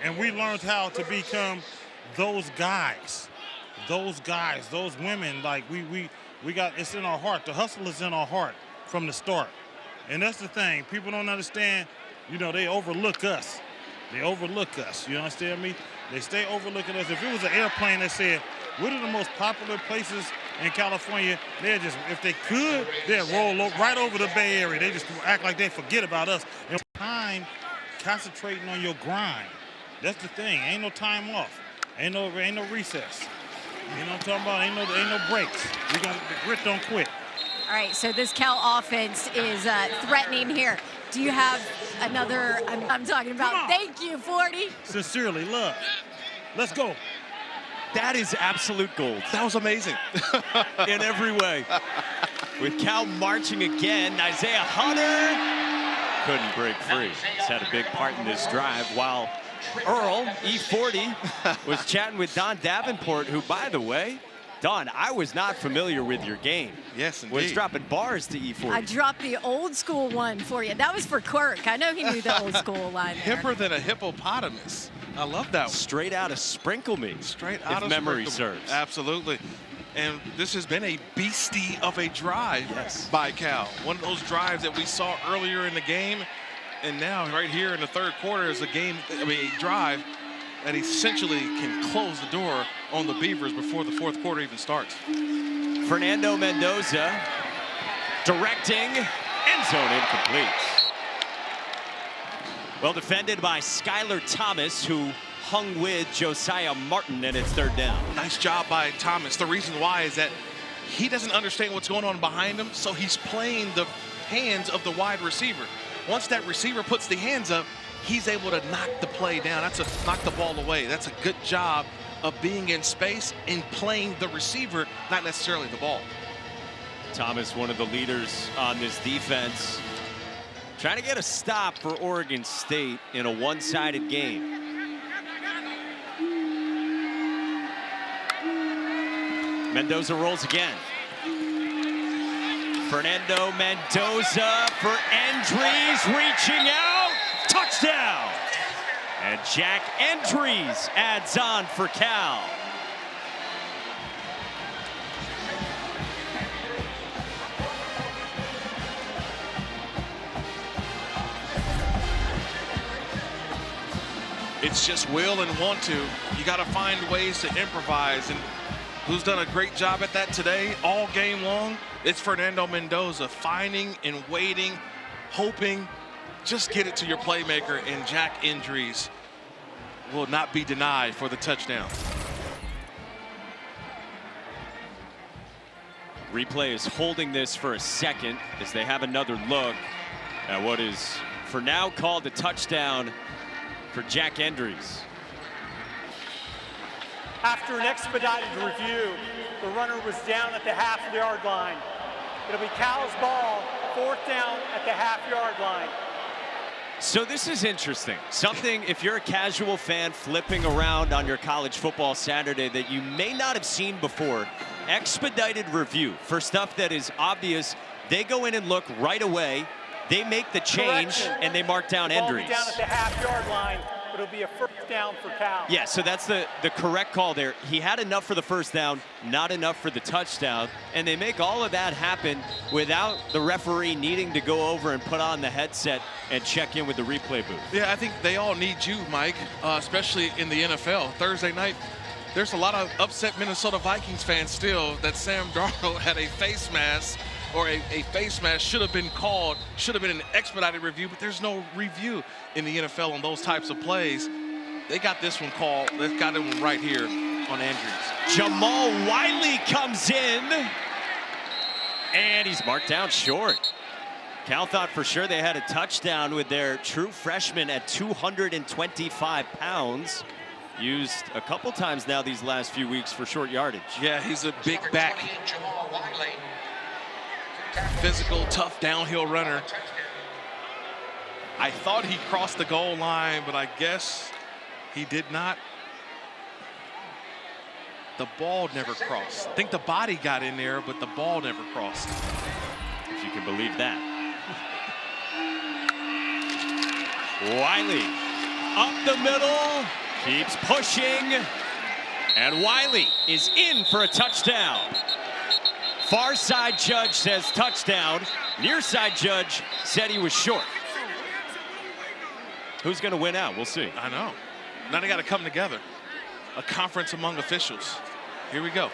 And we learned how to become those guys. those guys, those women, like we got, it's in our heart. The hustle is in our heart from the start. And that's the thing. People don't understand, you know, they overlook us. They overlook us. You understand me? They stay overlooking us. If it was an airplane that said, what are the most popular places in California, they'd just, if they could, they'd roll right over the Bay Area. They just act like they forget about us. And time concentrating on your grind. That's the thing. Ain't no time off. Ain't no recess. You know what I'm talking about? Ain't no breaks. The grit don't quit. All right, so this Cal offense is threatening here. Do you have another, I'm talking about, thank you, 40. Sincerely, love. Let's go. That is absolute gold. That was amazing. In every way. With Cal marching again, Isaiah Hunter couldn't break free. He's had a big part in this drive, while Earl, E40, was chatting with Don Davenport, who, by the way, Don, I was not familiar with your game. Yes, indeed. Was dropping bars to E40. I dropped the old school one for you. That was for Quirk. I know he knew the old school line there. Hipper than a hippopotamus. I love that one. Straight out of Sprinkle Me. Straight out of memory Sprinkle Me. serves. Absolutely. And this has been a beastie of a drive by Cal. One of those drives that we saw earlier in the game. And now right here in the third quarter is a drive that essentially can close the door on the Beavers before the fourth quarter even starts. Fernando Mendoza directing, end zone incomplete. Well defended by Skylar Thomas, who hung with Josiah Martin, and it's third down. Nice job by Thomas. The reason why is that he doesn't understand what's going on behind him, so he's playing the hands of the wide receiver. Once that receiver puts the hands up, he's able to knock the play down. Knock the ball away. That's a good job of being in space and playing the receiver, not necessarily the ball. Thomas, one of the leaders on this defense, trying to get a stop for Oregon State in a one-sided game. Mendoza rolls again. Fernando Mendoza for Endries, reaching out, touchdown! And Jack Endries adds on for Cal. It's just will and want to. You got to find ways to improvise. And who's done a great job at that today all game long? It's Fernando Mendoza, finding and waiting, hoping. Just get it to your playmaker, and Jack Endries will not be denied for the touchdown. Replay is holding this for a second as they have another look at what is for now called a touchdown for Jack Endries. After an expedited review, the runner was down at the half-yard line. It'll be Cal's ball, fourth down at the half-yard line. So this is interesting. Something, if you're a casual fan flipping around on your college football Saturday, that you may not have seen before. Expedited review for stuff that is obvious. They go in and look right away. They make the change, and they mark down Endries. Ball will be down at the half-yard line. It'll be a first down for Cal. Yeah, so that's the correct call there. He had enough for the first down, not enough for the touchdown, and they make all of that happen without the referee needing to go over and put on the headset and check in with the replay booth. Yeah, I think they all need you, Mike, especially in the NFL. Thursday night, there's a lot of upset Minnesota Vikings fans still that Sam Darnold had a face mask, or a face mask should have been called, should have been an expedited review, but there's no review in the NFL on those types of plays. They got this one called. They got it one right here on Endries. Jamal Wiley comes in, and he's marked down short. Cal thought for sure they had a touchdown with their true freshman at 225 pounds. Used a couple times now these last few weeks for short yardage. Yeah, he's a big back. Physical, tough downhill runner. I thought he crossed the goal line, but I guess he did not. The ball never crossed. I think the body got in there, but the ball never crossed. If you can believe that. Wiley up the middle, keeps pushing. And Wiley is in for a touchdown. Far side judge says touchdown. Near side judge said he was short. Who's going to win out? We'll see. I know. Now they got to come together. A conference among officials. Here we go.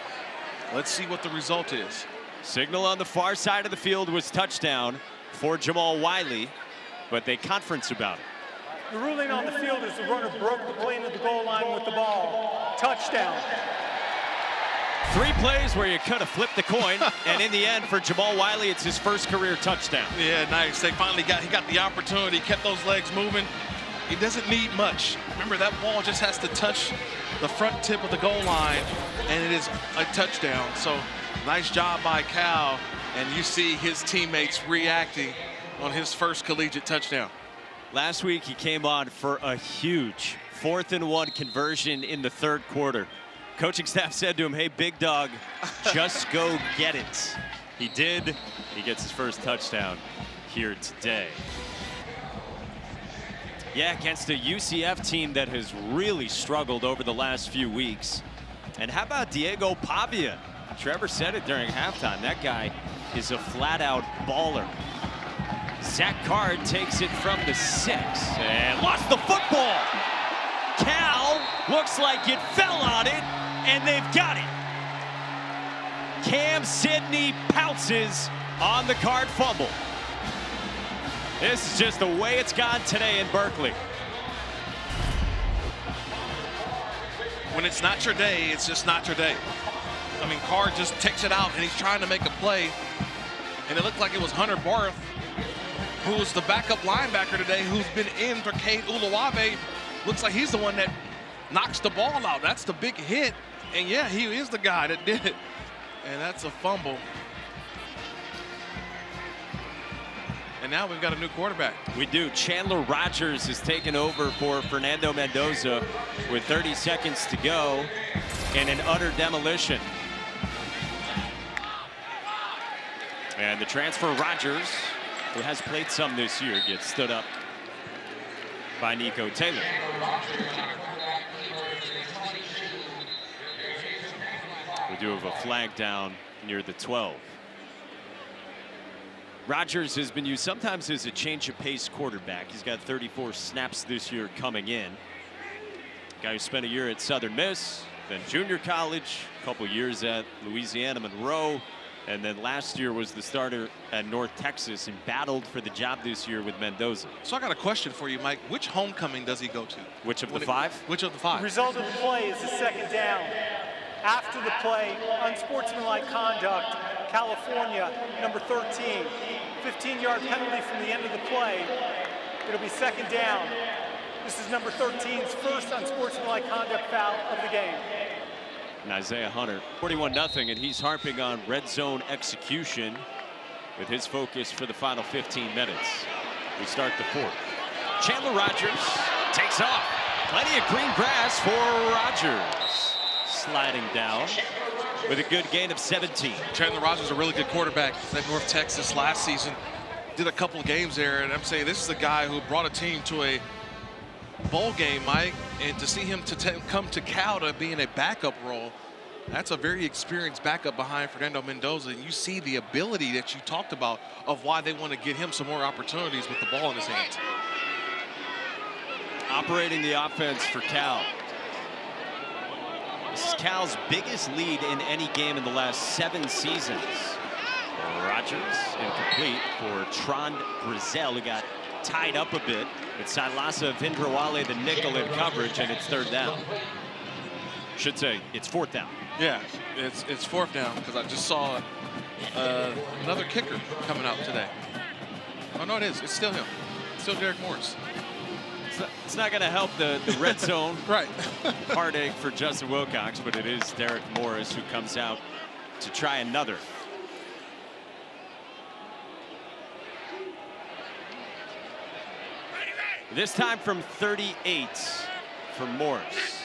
Let's see what the result is. Signal on the far side of the field was touchdown for Jamal Wiley, but they conference about it. The ruling on the field is the runner broke the plane of the goal line with the ball. Touchdown. 3 plays where you could have flipped the coin, and in the end, for Jamal Wiley, it's his first career touchdown. Yeah, nice. He got the opportunity, kept those legs moving. He doesn't need much. Remember, that ball just has to touch the front tip of the goal line, and it is a touchdown. So nice job by Cal, and you see his teammates reacting on his first collegiate touchdown. Last week, he came on for a huge 4th and 1 conversion in the 3rd quarter. Coaching staff said to him, hey, big dog, just go get it. He did. He gets his first touchdown here today. Yeah, against a UCF team that has really struggled over the last few weeks. And how about Diego Pavia? Trevor said it during halftime. That guy is a flat-out baller. Zach Card takes it from the 6 and lost the football. Cal looks like it fell on it, and they've got it. Cam Sidney pounces on the Card fumble. This is just the way it's gone today in Berkeley. When it's not your day, it's just not your day. I mean, Card just takes it out, and he's trying to make a play. And it looked like it was Hunter Barth, who was the backup linebacker today, who's been in for Kate Uluwave. Looks like he's the one that knocks the ball out. That's the big hit. And yeah, he is the guy that did it. And that's a fumble. And now we've got a new quarterback. We do. Chandler Rogers is taking over for Fernando Mendoza with 30 seconds to go in an utter demolition. And the transfer Rogers, who has played some this year, gets stood up by Nico Taylor. We do have a flag down near the 12. Rogers has been used sometimes as a change of pace quarterback. He's got 34 snaps this year coming in. Guy who spent a year at Southern Miss, then junior college, a couple years at Louisiana Monroe, and then last year was the starter at North Texas and battled for the job this year with Mendoza. So I got a question for you, Mike. Which homecoming does he go to? Which of the 5? Which of the The 5? result of the play is a second down. After the play, unsportsmanlike conduct, California, number 13. 15-yard penalty from the end of the play. It'll be second down. This is number 13's first unsportsmanlike conduct foul of the game. And Isaiah Hunter, 41-0, and he's harping on red zone execution with his focus for the final 15 minutes. We start the 4th. Chandler Rogers takes off. Plenty of green grass for Rogers. Sliding down with a good gain of 17. Chandler Rogers is a really good quarterback at North Texas last season. Did a couple of games there, and I'm saying this is the guy who brought a team to a bowl game, Mike, and to see him come to Cal to be in a backup role, that's a very experienced backup behind Fernando Mendoza. And you see the ability that you talked about of why they want to get him some more opportunities with the ball in his hands. Operating the offense for Cal. This is Cal's biggest lead in any game in the last 7 seasons. Rogers incomplete for Trond Grizel, who got tied up a bit. It's Sailasa Vindrawale, the nickel in coverage, and it's 3rd down. Should say it's 4th down. Yeah, it's 4th down because I just saw another kicker coming out today. Oh, no, it is. It's still him. It's still Derek Morris. It's not going to help the red zone Right. heartache for Justin Wilcox, but it is Derek Morris who comes out to try another. This time from 38 for Morris.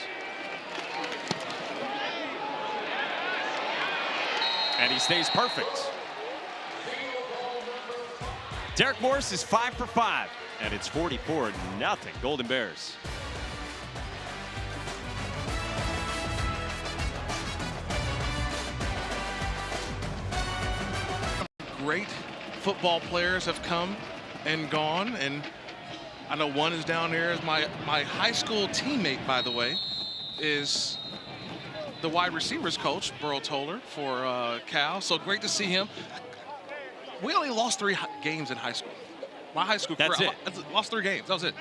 And he stays perfect. Derek Morris is 5 for 5. And it's 44-0, Golden Bears. great football players have come and gone, and I know one is down there as my high school teammate, by the way, is the wide receivers coach, Burl Toller, for Cal. So great to see him. We only lost 3 games in high school. My high school career, That's it. I lost 3 games. That was it.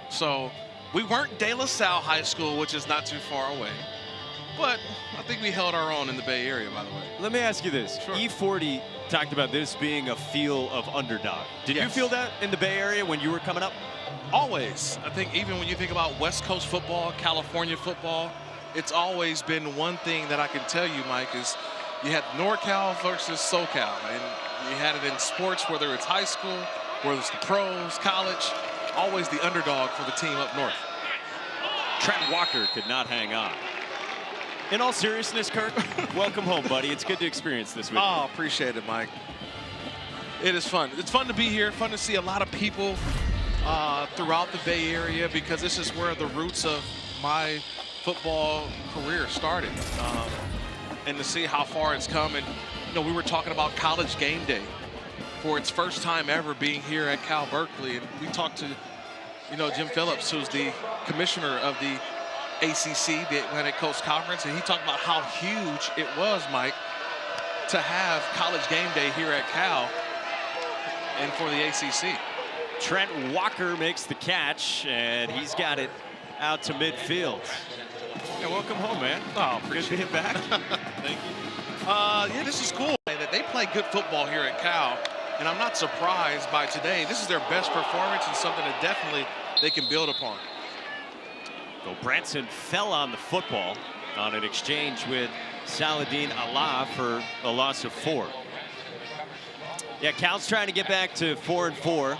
So we weren't De La Salle High School, which is not too far away. But I think we held our own in the Bay Area, by the way. Let me ask you this. Sure. E40 talked about this being a feel of underdog. Did you feel that in the Bay Area when you were coming up? Always. I think even when you think about West Coast football, California football, it's always been one thing that I can tell you, Mike, is you had NorCal versus SoCal. And you had it in sports, whether it's high school, whether it's the pros, college, always the underdog for the team up north. Trent Walker could not hang on. In all seriousness, Kirk, welcome home, buddy. It's good to experience this with you. Oh, appreciate it, Mike. It is fun. It's fun to be here, fun to see a lot of people throughout the Bay Area, because this is where the roots of my football career started. And to see how far it's come. And, you know, we were talking about College Game Day for its first time ever being here at Cal Berkeley. And we talked to, you know, Jim Phillips, who's the commissioner of the ACC, the Atlantic Coast Conference, and he talked about how huge it was, Mike, to have College Game Day here at Cal and for the ACC. Trent Walker makes the catch, and he's got it out to midfield. Yeah, welcome home, man. Oh, good to get back. Thank you. Yeah, this is cool that they play good football here at Cal, and I'm not surprised by today. This is their best performance and something that definitely they can build upon. Branson fell on the football on an exchange with Saladin Allah for a loss of 4. Yeah, Cal's trying to get back to 4-4.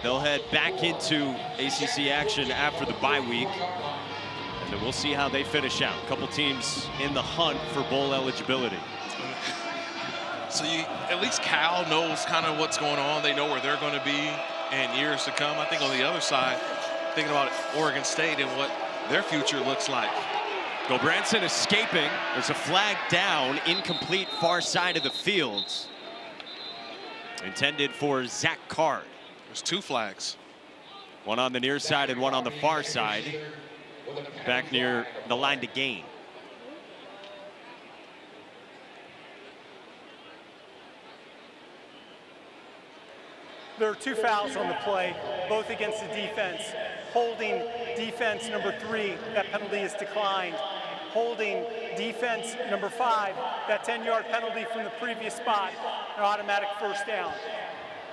They'll head back into ACC action after the bye week. And then we'll see how they finish out. A couple teams in the hunt for bowl eligibility. So at least Cal knows kind of what's going on. They know where they're going to be in years to come. I think on the other side, thinking about Oregon State and what their future looks like. Branson escaping. There's a flag down, incomplete, far side of the field. Intended for Zach Card. There's 2 flags. One on the near side and one on the far side. Back near the line to gain. There are 2 fouls on the play, both against the defense. Holding defense number 3, that penalty is declined. Holding defense number 5, that 10-yard penalty from the previous spot, an automatic first down.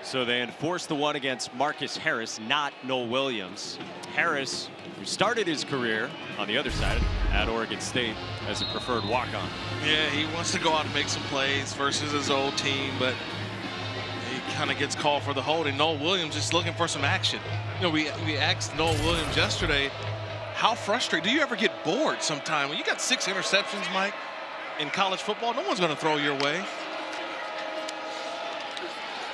So they enforced the one against Marcus Harris, not Noel Williams. Harris, who started his career on the other side at Oregon State as a preferred walk-on. Yeah, he wants to go out and make some plays versus his old team, but he kind of gets called for the hold, and Noel Williams is looking for some action. You know, we asked Noel Williams yesterday, how frustrated, do you ever get bored sometime? When you got 6 interceptions, Mike, in college football, no one's going to throw your way.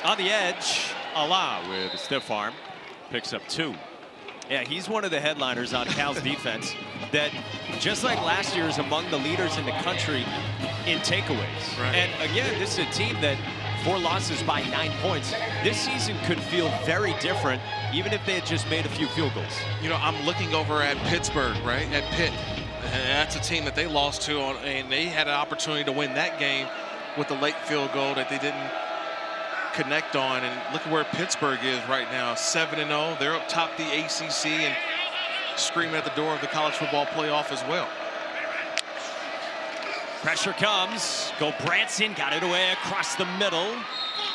On the edge, Allah with a stiff arm, picks up 2. Yeah, he's one of the headliners on Cal's defense that, just like last year, is among the leaders in the country in takeaways. Right. And again, this is a team that 4 losses by 9 points. This season could feel very different, even if they had just made a few field goals. You know, I'm looking over at Pittsburgh, right, at Pitt. And that's a team that they lost to, and they had an opportunity to win that game with the late field goal that they didn't connect on. And look at where Pittsburgh is right now, 7-0. They're up top the ACC and screaming at the door of the college football playoff as well. Pressure comes. Branson got it away across the middle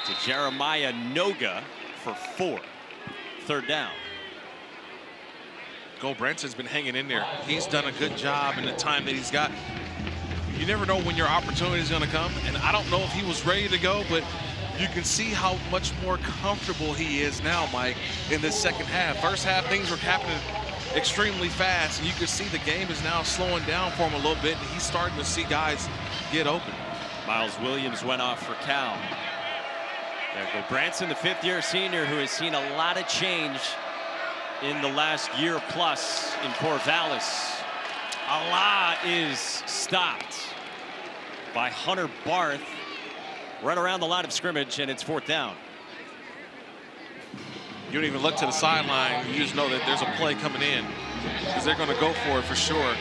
to Jeremiah Noga for 4. 3rd down. Branson's been hanging in there. He's done a good job in the time that he's got. You never know when your opportunity is going to come, and I don't know if he was ready to go, but you can see how much more comfortable he is now, Mike, in this second half. First half, things were happening extremely fast, and you can see the game is now slowing down for him a little bit, and he's starting to see guys get open. Miles Williams went off for Cal. There Branson, the 5th-year senior, who has seen a lot of change in the last year plus in Corvallis. Allah is stopped by Hunter Barth run around the line of scrimmage, and it's 4th down. You don't even look to the sideline. You just know that there's a play coming in because they're going to go for it for sure.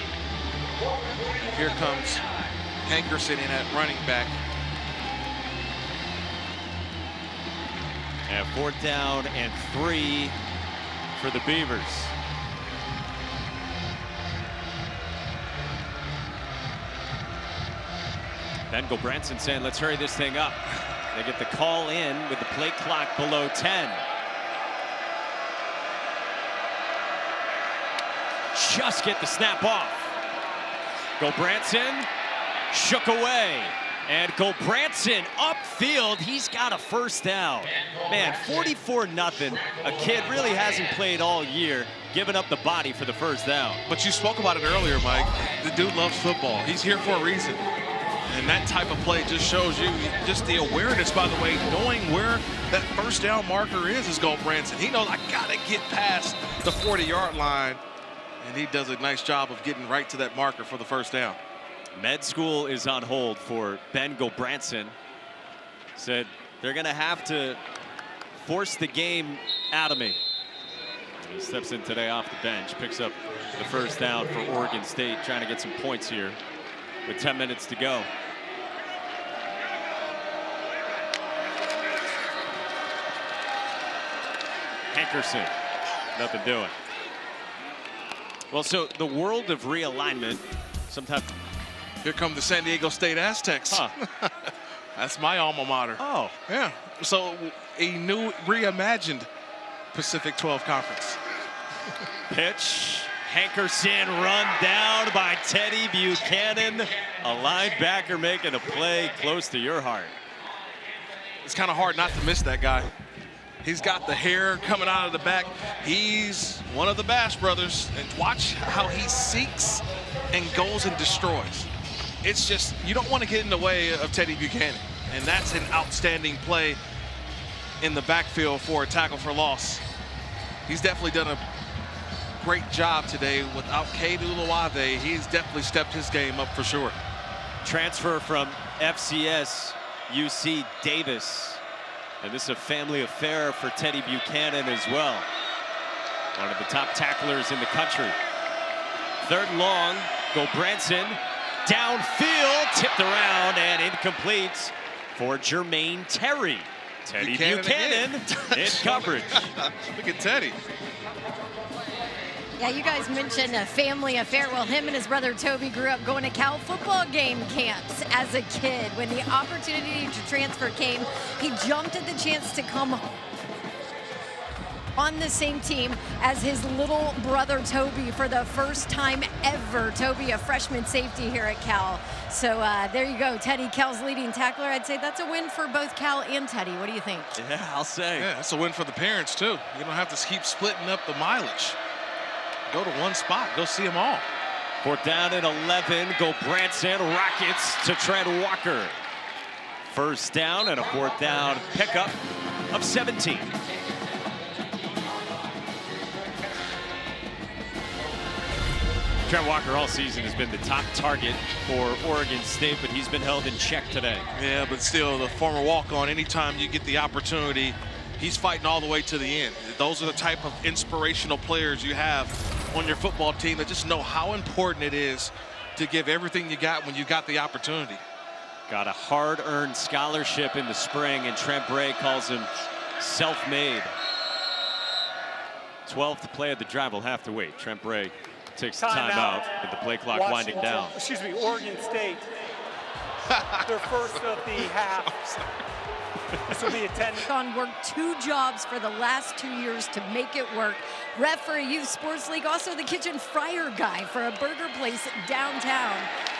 Here comes Hankerson in at running back. And 4th down and 3 for the Beavers. Ben Gulbranson saying, let's hurry this thing up. They get the call in with the play clock below 10. Just get the snap off. Gulbranson shook away. And Gulbranson upfield, he's got a 1st down. Man, 44-0. A kid really hasn't played all year, giving up the body for the 1st down. But you spoke about it earlier, Mike. The dude loves football. He's here for a reason. And that type of play just shows you just the awareness, by the way, knowing where that 1st down marker is Gulbranson. He knows I got to get past the 40-yard line. And he does a nice job of getting right to that marker for the 1st down. Med school is on hold for Ben Gulbranson. Said they're going to have to force the game out of me. He steps in today off the bench, picks up the 1st down for Oregon State, trying to get some points here with 10 minutes to go. Hankerson, nothing doing. Well, so the world of realignment, sometimes. Here come the San Diego State Aztecs. Huh. That's my alma mater. Oh. Yeah. So a new reimagined Pacific 12 Conference. Pitch. Hankerson run down by Teddy Buchanan. A linebacker making a play close to your heart. It's kind of hard not to miss that guy. He's got the hair coming out of the back. He's one of the Bash brothers. And watch how he seeks and goes and destroys. It's just, you don't want to get in the way of Teddy Buchanan. And that's an outstanding play in the backfield for a tackle for loss. He's definitely done a great job today. Without Cade Uluwave, he's definitely stepped his game up for sure. Transfer from FCS UC Davis. And this is a family affair for Teddy Buchanan as well. One of the top tacklers in the country. 3rd and long, Gulbranson downfield, tipped around and incomplete for Jermaine Terry. Teddy Buchanan in coverage. Look at Teddy. Yeah, you guys mentioned a family affair. Well, him and his brother Toby grew up going to Cal football game camps as a kid. When the opportunity to transfer came, he jumped at the chance to come on the same team as his little brother Toby for the 1st time ever. Toby, a freshman safety here at Cal. So there you go, Teddy, Cal's leading tackler. I'd say that's a win for both Cal and Teddy. What do you think? Yeah, I'll say. Yeah, that's a win for the parents too. You don't have to keep splitting up the mileage. Go to one spot, go see them all. 4th down and 11, Gulbranson rockets to Trent Walker. 1st down and a 4th down pickup of 17. Trent Walker all season has been the top target for Oregon State, but he's been held in check today. Yeah, but still, the former walk-on, anytime you get the opportunity, he's fighting all the way to the end. Those are the type of inspirational players you have on your football team that just know how important it is to give everything you got when you got the opportunity. Got a hard-earned scholarship in the spring, and Trent Bray calls him self-made. 12th play of the drive will have to wait. Trent Bray takes the timeout with the play clock winding down. Excuse me, Oregon State. Their 1st of the half. This will be a 10. Gone worked 2 jobs for the last 2 years to make it work. Ref for a youth sports league, also the kitchen fryer guy for a burger place downtown.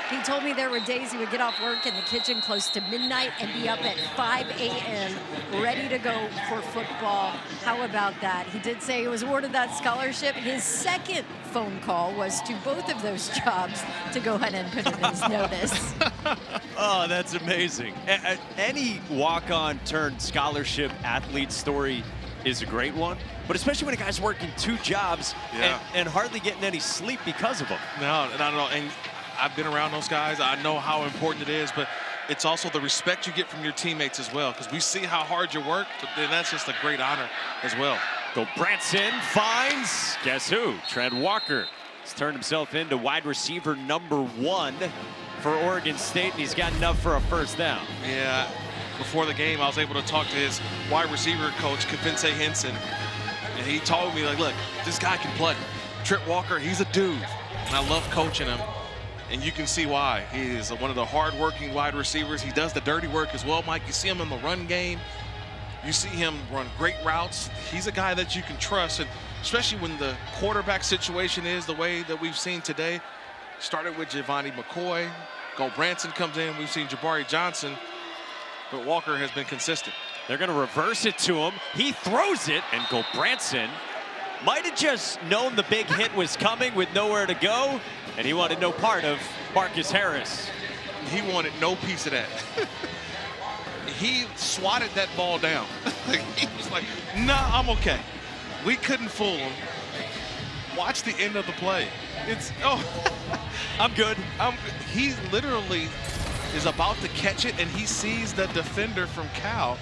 He told me there were days he would get off work in the kitchen close to midnight and be up at 5 a.m. ready to go for football. How about that? He did say he was awarded that scholarship. His 2nd phone call was to both of those jobs to go ahead and put in his notice. Oh, that's amazing. Any walk-on turned scholarship athlete story is a great one, but especially when a guy's working 2 jobs and hardly getting any sleep because of them. No, not at all. And I've been around those guys. I know how important it is, but it's also the respect you get from your teammates as well, because we see how hard you work, but then that's just a great honor as well. Gulbranson finds, guess who? Trent Walker. He's turned himself into wide receiver #1 for Oregon State, and he's got enough for a first down. Yeah, before the game, I was able to talk to his wide receiver coach, Kevin Henson, and he told me, like, look, this guy can play. Trent Walker, he's a dude, and I love coaching him. And you can see why. He is one of the hard-working wide receivers. He does the dirty work as well, Mike. You see him in the run game. You see him run great routes. He's a guy that you can trust, and especially when the quarterback situation is the way that we've seen today. Started with Givani McCoy. Gulbranson comes in. We've seen Jabari Johnson, but Walker has been consistent. They're going to reverse it to him. He throws it, and Gulbranson might have just known the big hit was coming with nowhere to go, and he wanted no part of Marcus Harris. He wanted no piece of that. He swatted that ball down. He was like, nah, I'm okay. We couldn't fool him. Watch the end of the play. It's, oh, I'm good. He literally is about to catch it, and he sees the defender from Cal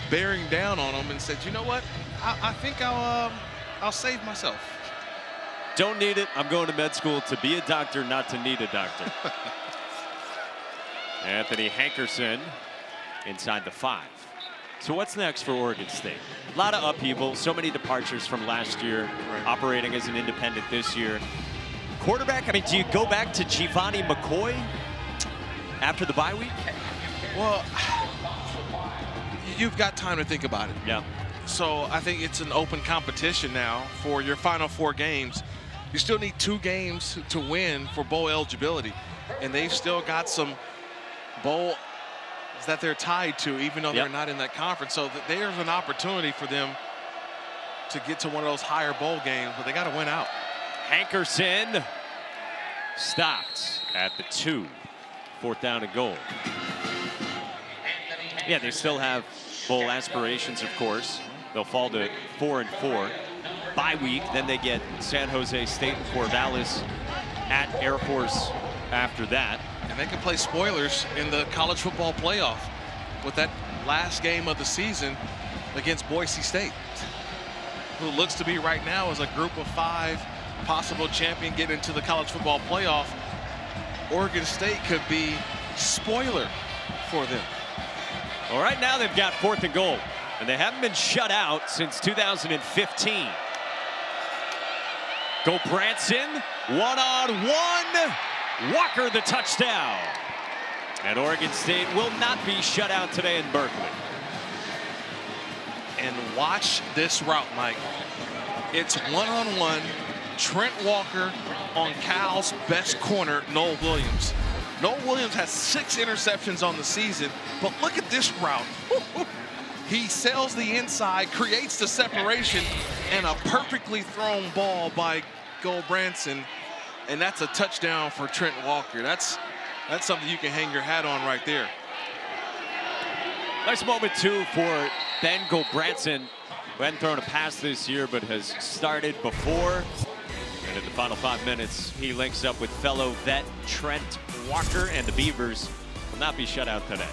bearing down on him and said, you know what? I think I'll save myself. Don't need it. I'm going to med school to be a doctor, not to need a doctor. Anthony Hankerson inside the 5. So what's next for Oregon State? A lot of upheaval, so many departures from last year, operating as an independent this year. Quarterback, I mean, do you go back to Givani McCoy after the bye week? Well, you've got time to think about it. Yeah. So I think it's an open competition now for your final 4 games. You still need 2 games to win for bowl eligibility, and they've still got some bowl that they're tied to, even though they're not in that conference. So there's an opportunity for them to get to one of those higher bowl games, but they got to win out. Hankerson stopped at the 2. 4th down and goal. Yeah, they still have bowl aspirations, of course. They'll fall to 4-4. Bye week, then they get San Jose State and Corvallis at Air Force after that. And they can play spoilers in the college football playoff with that last game of the season against Boise State, who looks to be right now as a group of 5 possible champion getting into the college football playoff. Oregon State could be spoiler for them. Well, right now they've got 4th and goal, and they haven't been shut out since 2015. Gulbranson, one-on-one. Walker the touchdown. And Oregon State will not be shut out today in Berkeley. And watch this route, Mike. It's one-on-one. Trent Walker on Cal's best corner, Noel Williams. Noel Williams has 6 interceptions on the season, but look at this route. He sails the inside, creates the separation, and a perfectly thrown ball by Gulbranson, and that's a touchdown for Trent Walker. That's something you can hang your hat on right there. Nice moment, too, for Ben Gulbranson, who hadn't thrown a pass this year, but has started before. And in the final 5 minutes, he links up with fellow vet Trent Walker, and the Beavers will not be shut out today.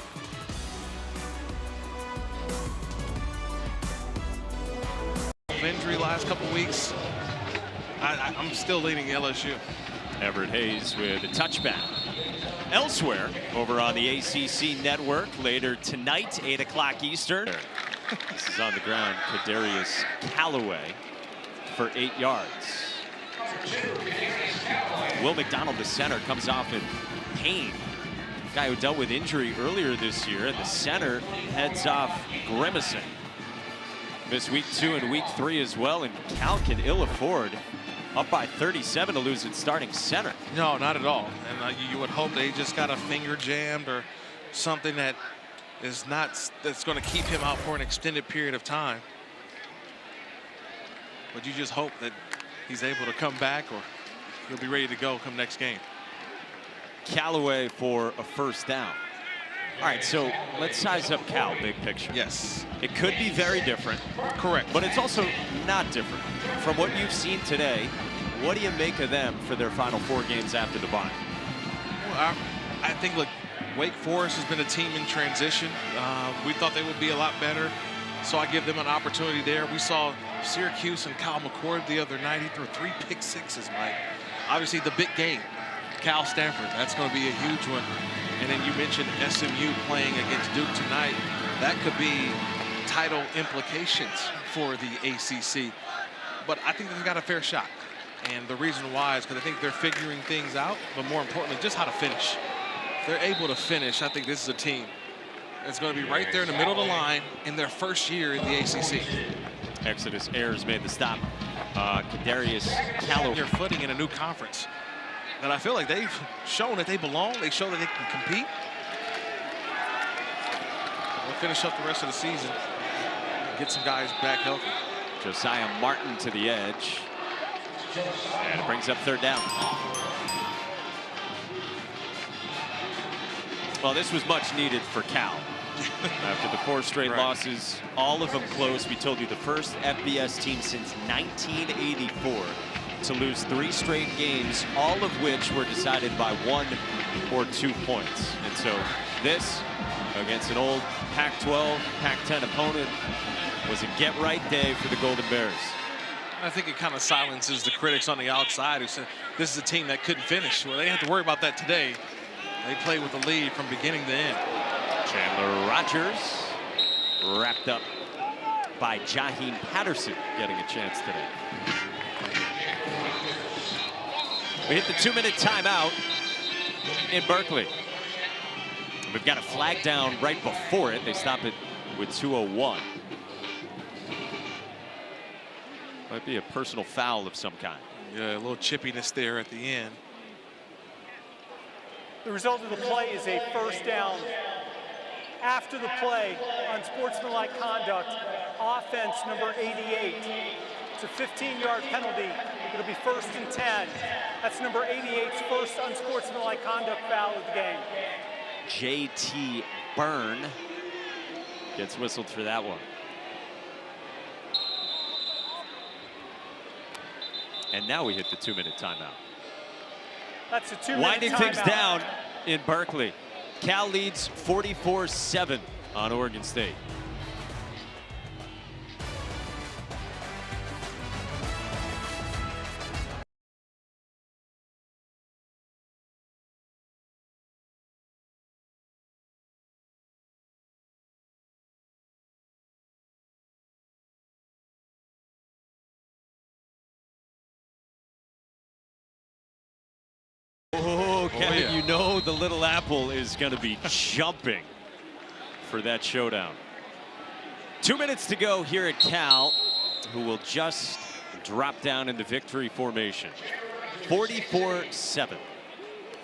Injury last couple weeks. I'm still leaning LSU. Everett Hayes with a touchback. Elsewhere, over on the ACC network, later tonight, 8 o'clock Eastern. This is on the ground, Kadarius Callaway for 8 yards. Will McDonald, the center, comes off in pain. Guy who dealt with injury earlier this year, and the center heads off grimacing. Missed week 2 and week 3 as well, and Cal can ill afford up by 37 to lose its starting center. No, not at all. And you would hope they just got a finger jammed or something that is that's going to keep him out for an extended period of time. But you just hope that he's able to come back, or he'll be ready to go come next game. Callaway for a first down. All right, so let's size up Cal, big picture. Yes. It could be very different. Correct. But it's also not different. From what you've seen today, what do you make of them for their final 4 games after the bye? Well, I think, look, Wake Forest has been a team in transition. We thought they would be a lot better, so I give them an opportunity there. We saw Syracuse and Kyle McCord the other night. He threw 3 pick sixes, Mike. Obviously, the big game, Cal Stanford, that's going to be a huge one. And then you mentioned SMU playing against Duke tonight. That could be title implications for the ACC. But I think they've got a fair shot. And the reason why is because I think they're figuring things out, but more importantly, just how to finish. If they're able to finish, I think this is a team that's going to be right there in the middle of the line in their first year in the ACC. Exodus Ayers made the stop. Kadarius Calloway. Their footing in a new conference. And I feel like they've shown that they belong. They show that they can compete. We'll finish up the rest of the season and get some guys back healthy. Josiah Martin to the edge. And it brings up 3rd down. Well, this was much needed for Cal. After the 4 straight losses, all of them close. We told you the first FBS team since 1984 to lose 3 straight games, all of which were decided by 1 or 2 points. And so this, against an old Pac-12, Pac-10 opponent, was a get-right day for the Golden Bears. I think it kind of silences the critics on the outside who said this is a team that couldn't finish. Well, they didn't have to worry about that today. They played with the lead from beginning to end. Chandler Rogers wrapped up by Jaheim Patterson, getting a chance today. We hit the 2-minute timeout in Berkeley. We've got a flag down right before it. They stop it with 2:01. Might be a personal foul of some kind. Yeah, a little chippiness there at the end. The result of the play is a first down. After the play, unsportsmanlike conduct, offense number 88. It's a 15-yard penalty. It'll be 1st and 10. That's number 88's first unsportsmanlike conduct foul of the game. J.T. Byrne gets whistled for that one. And now we hit the 2-minute timeout. That's a 2-minute Winding timeout. things down in Berkeley. Cal leads 44-7 on Oregon State. Oh, Kevin, yeah. You know the Little Apple is going to be jumping for that showdown. 2 minutes to go here at Cal, who will just drop down into victory formation. 44-7.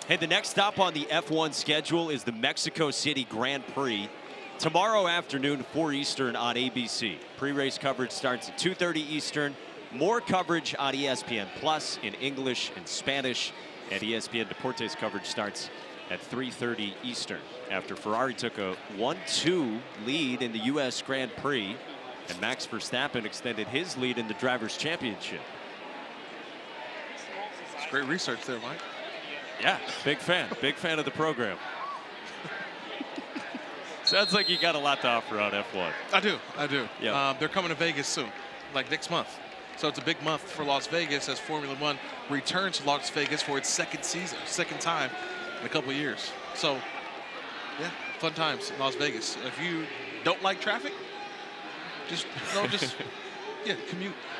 Hey, the next stop on the F1 schedule is the Mexico City Grand Prix. Tomorrow afternoon, 4 Eastern on ABC. Pre-race coverage starts at 2:30 Eastern. More coverage on ESPN Plus in English and Spanish. And ESPN Deportes coverage starts at 3:30 Eastern. After Ferrari took a 1-2 lead in the U.S. Grand Prix, and Max Verstappen extended his lead in the Drivers' Championship. It's great research there, Mike. Yeah, big fan of the program. Sounds like you got a lot to offer on F1. I do. Yeah. They're coming to Vegas soon, like next month. So it's a big month for Las Vegas as Formula One returns to Las Vegas for its second time in a couple of years. So, yeah, fun times in Las Vegas. If you don't like traffic, commute.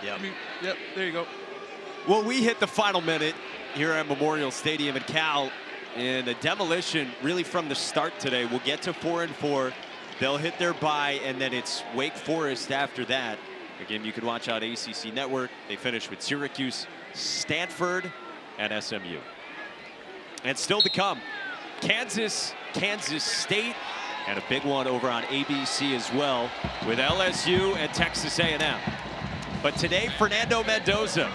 Yeah. Commute. Yep, there you go. Well, we hit the final minute here at Memorial Stadium at Cal, and a demolition really from the start today. We'll get to 4-4. They'll hit their bye, and then it's Wake Forest after that. A game you can watch on ACC Network. They finish with Syracuse, Stanford, and SMU. And still to come, Kansas State, and a big one over on ABC as well with LSU and Texas A&M. But today, Fernando Mendoza,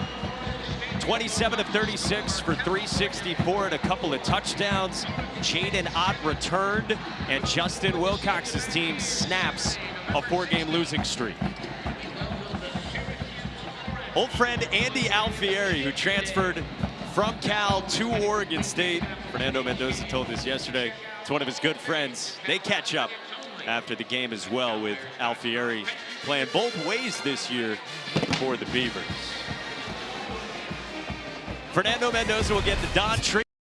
27 of 36 for 364 and a couple of touchdowns. Jaden Ott returned, and Justin Wilcox's team snaps a 4-game losing streak. Old friend Andy Alfieri, who transferred from Cal to Oregon State, Fernando Mendoza told us yesterday. It's one of his good friends. They catch up after the game as well, with Alfieri playing both ways this year for the Beavers. Fernando Mendoza will get the Don Tree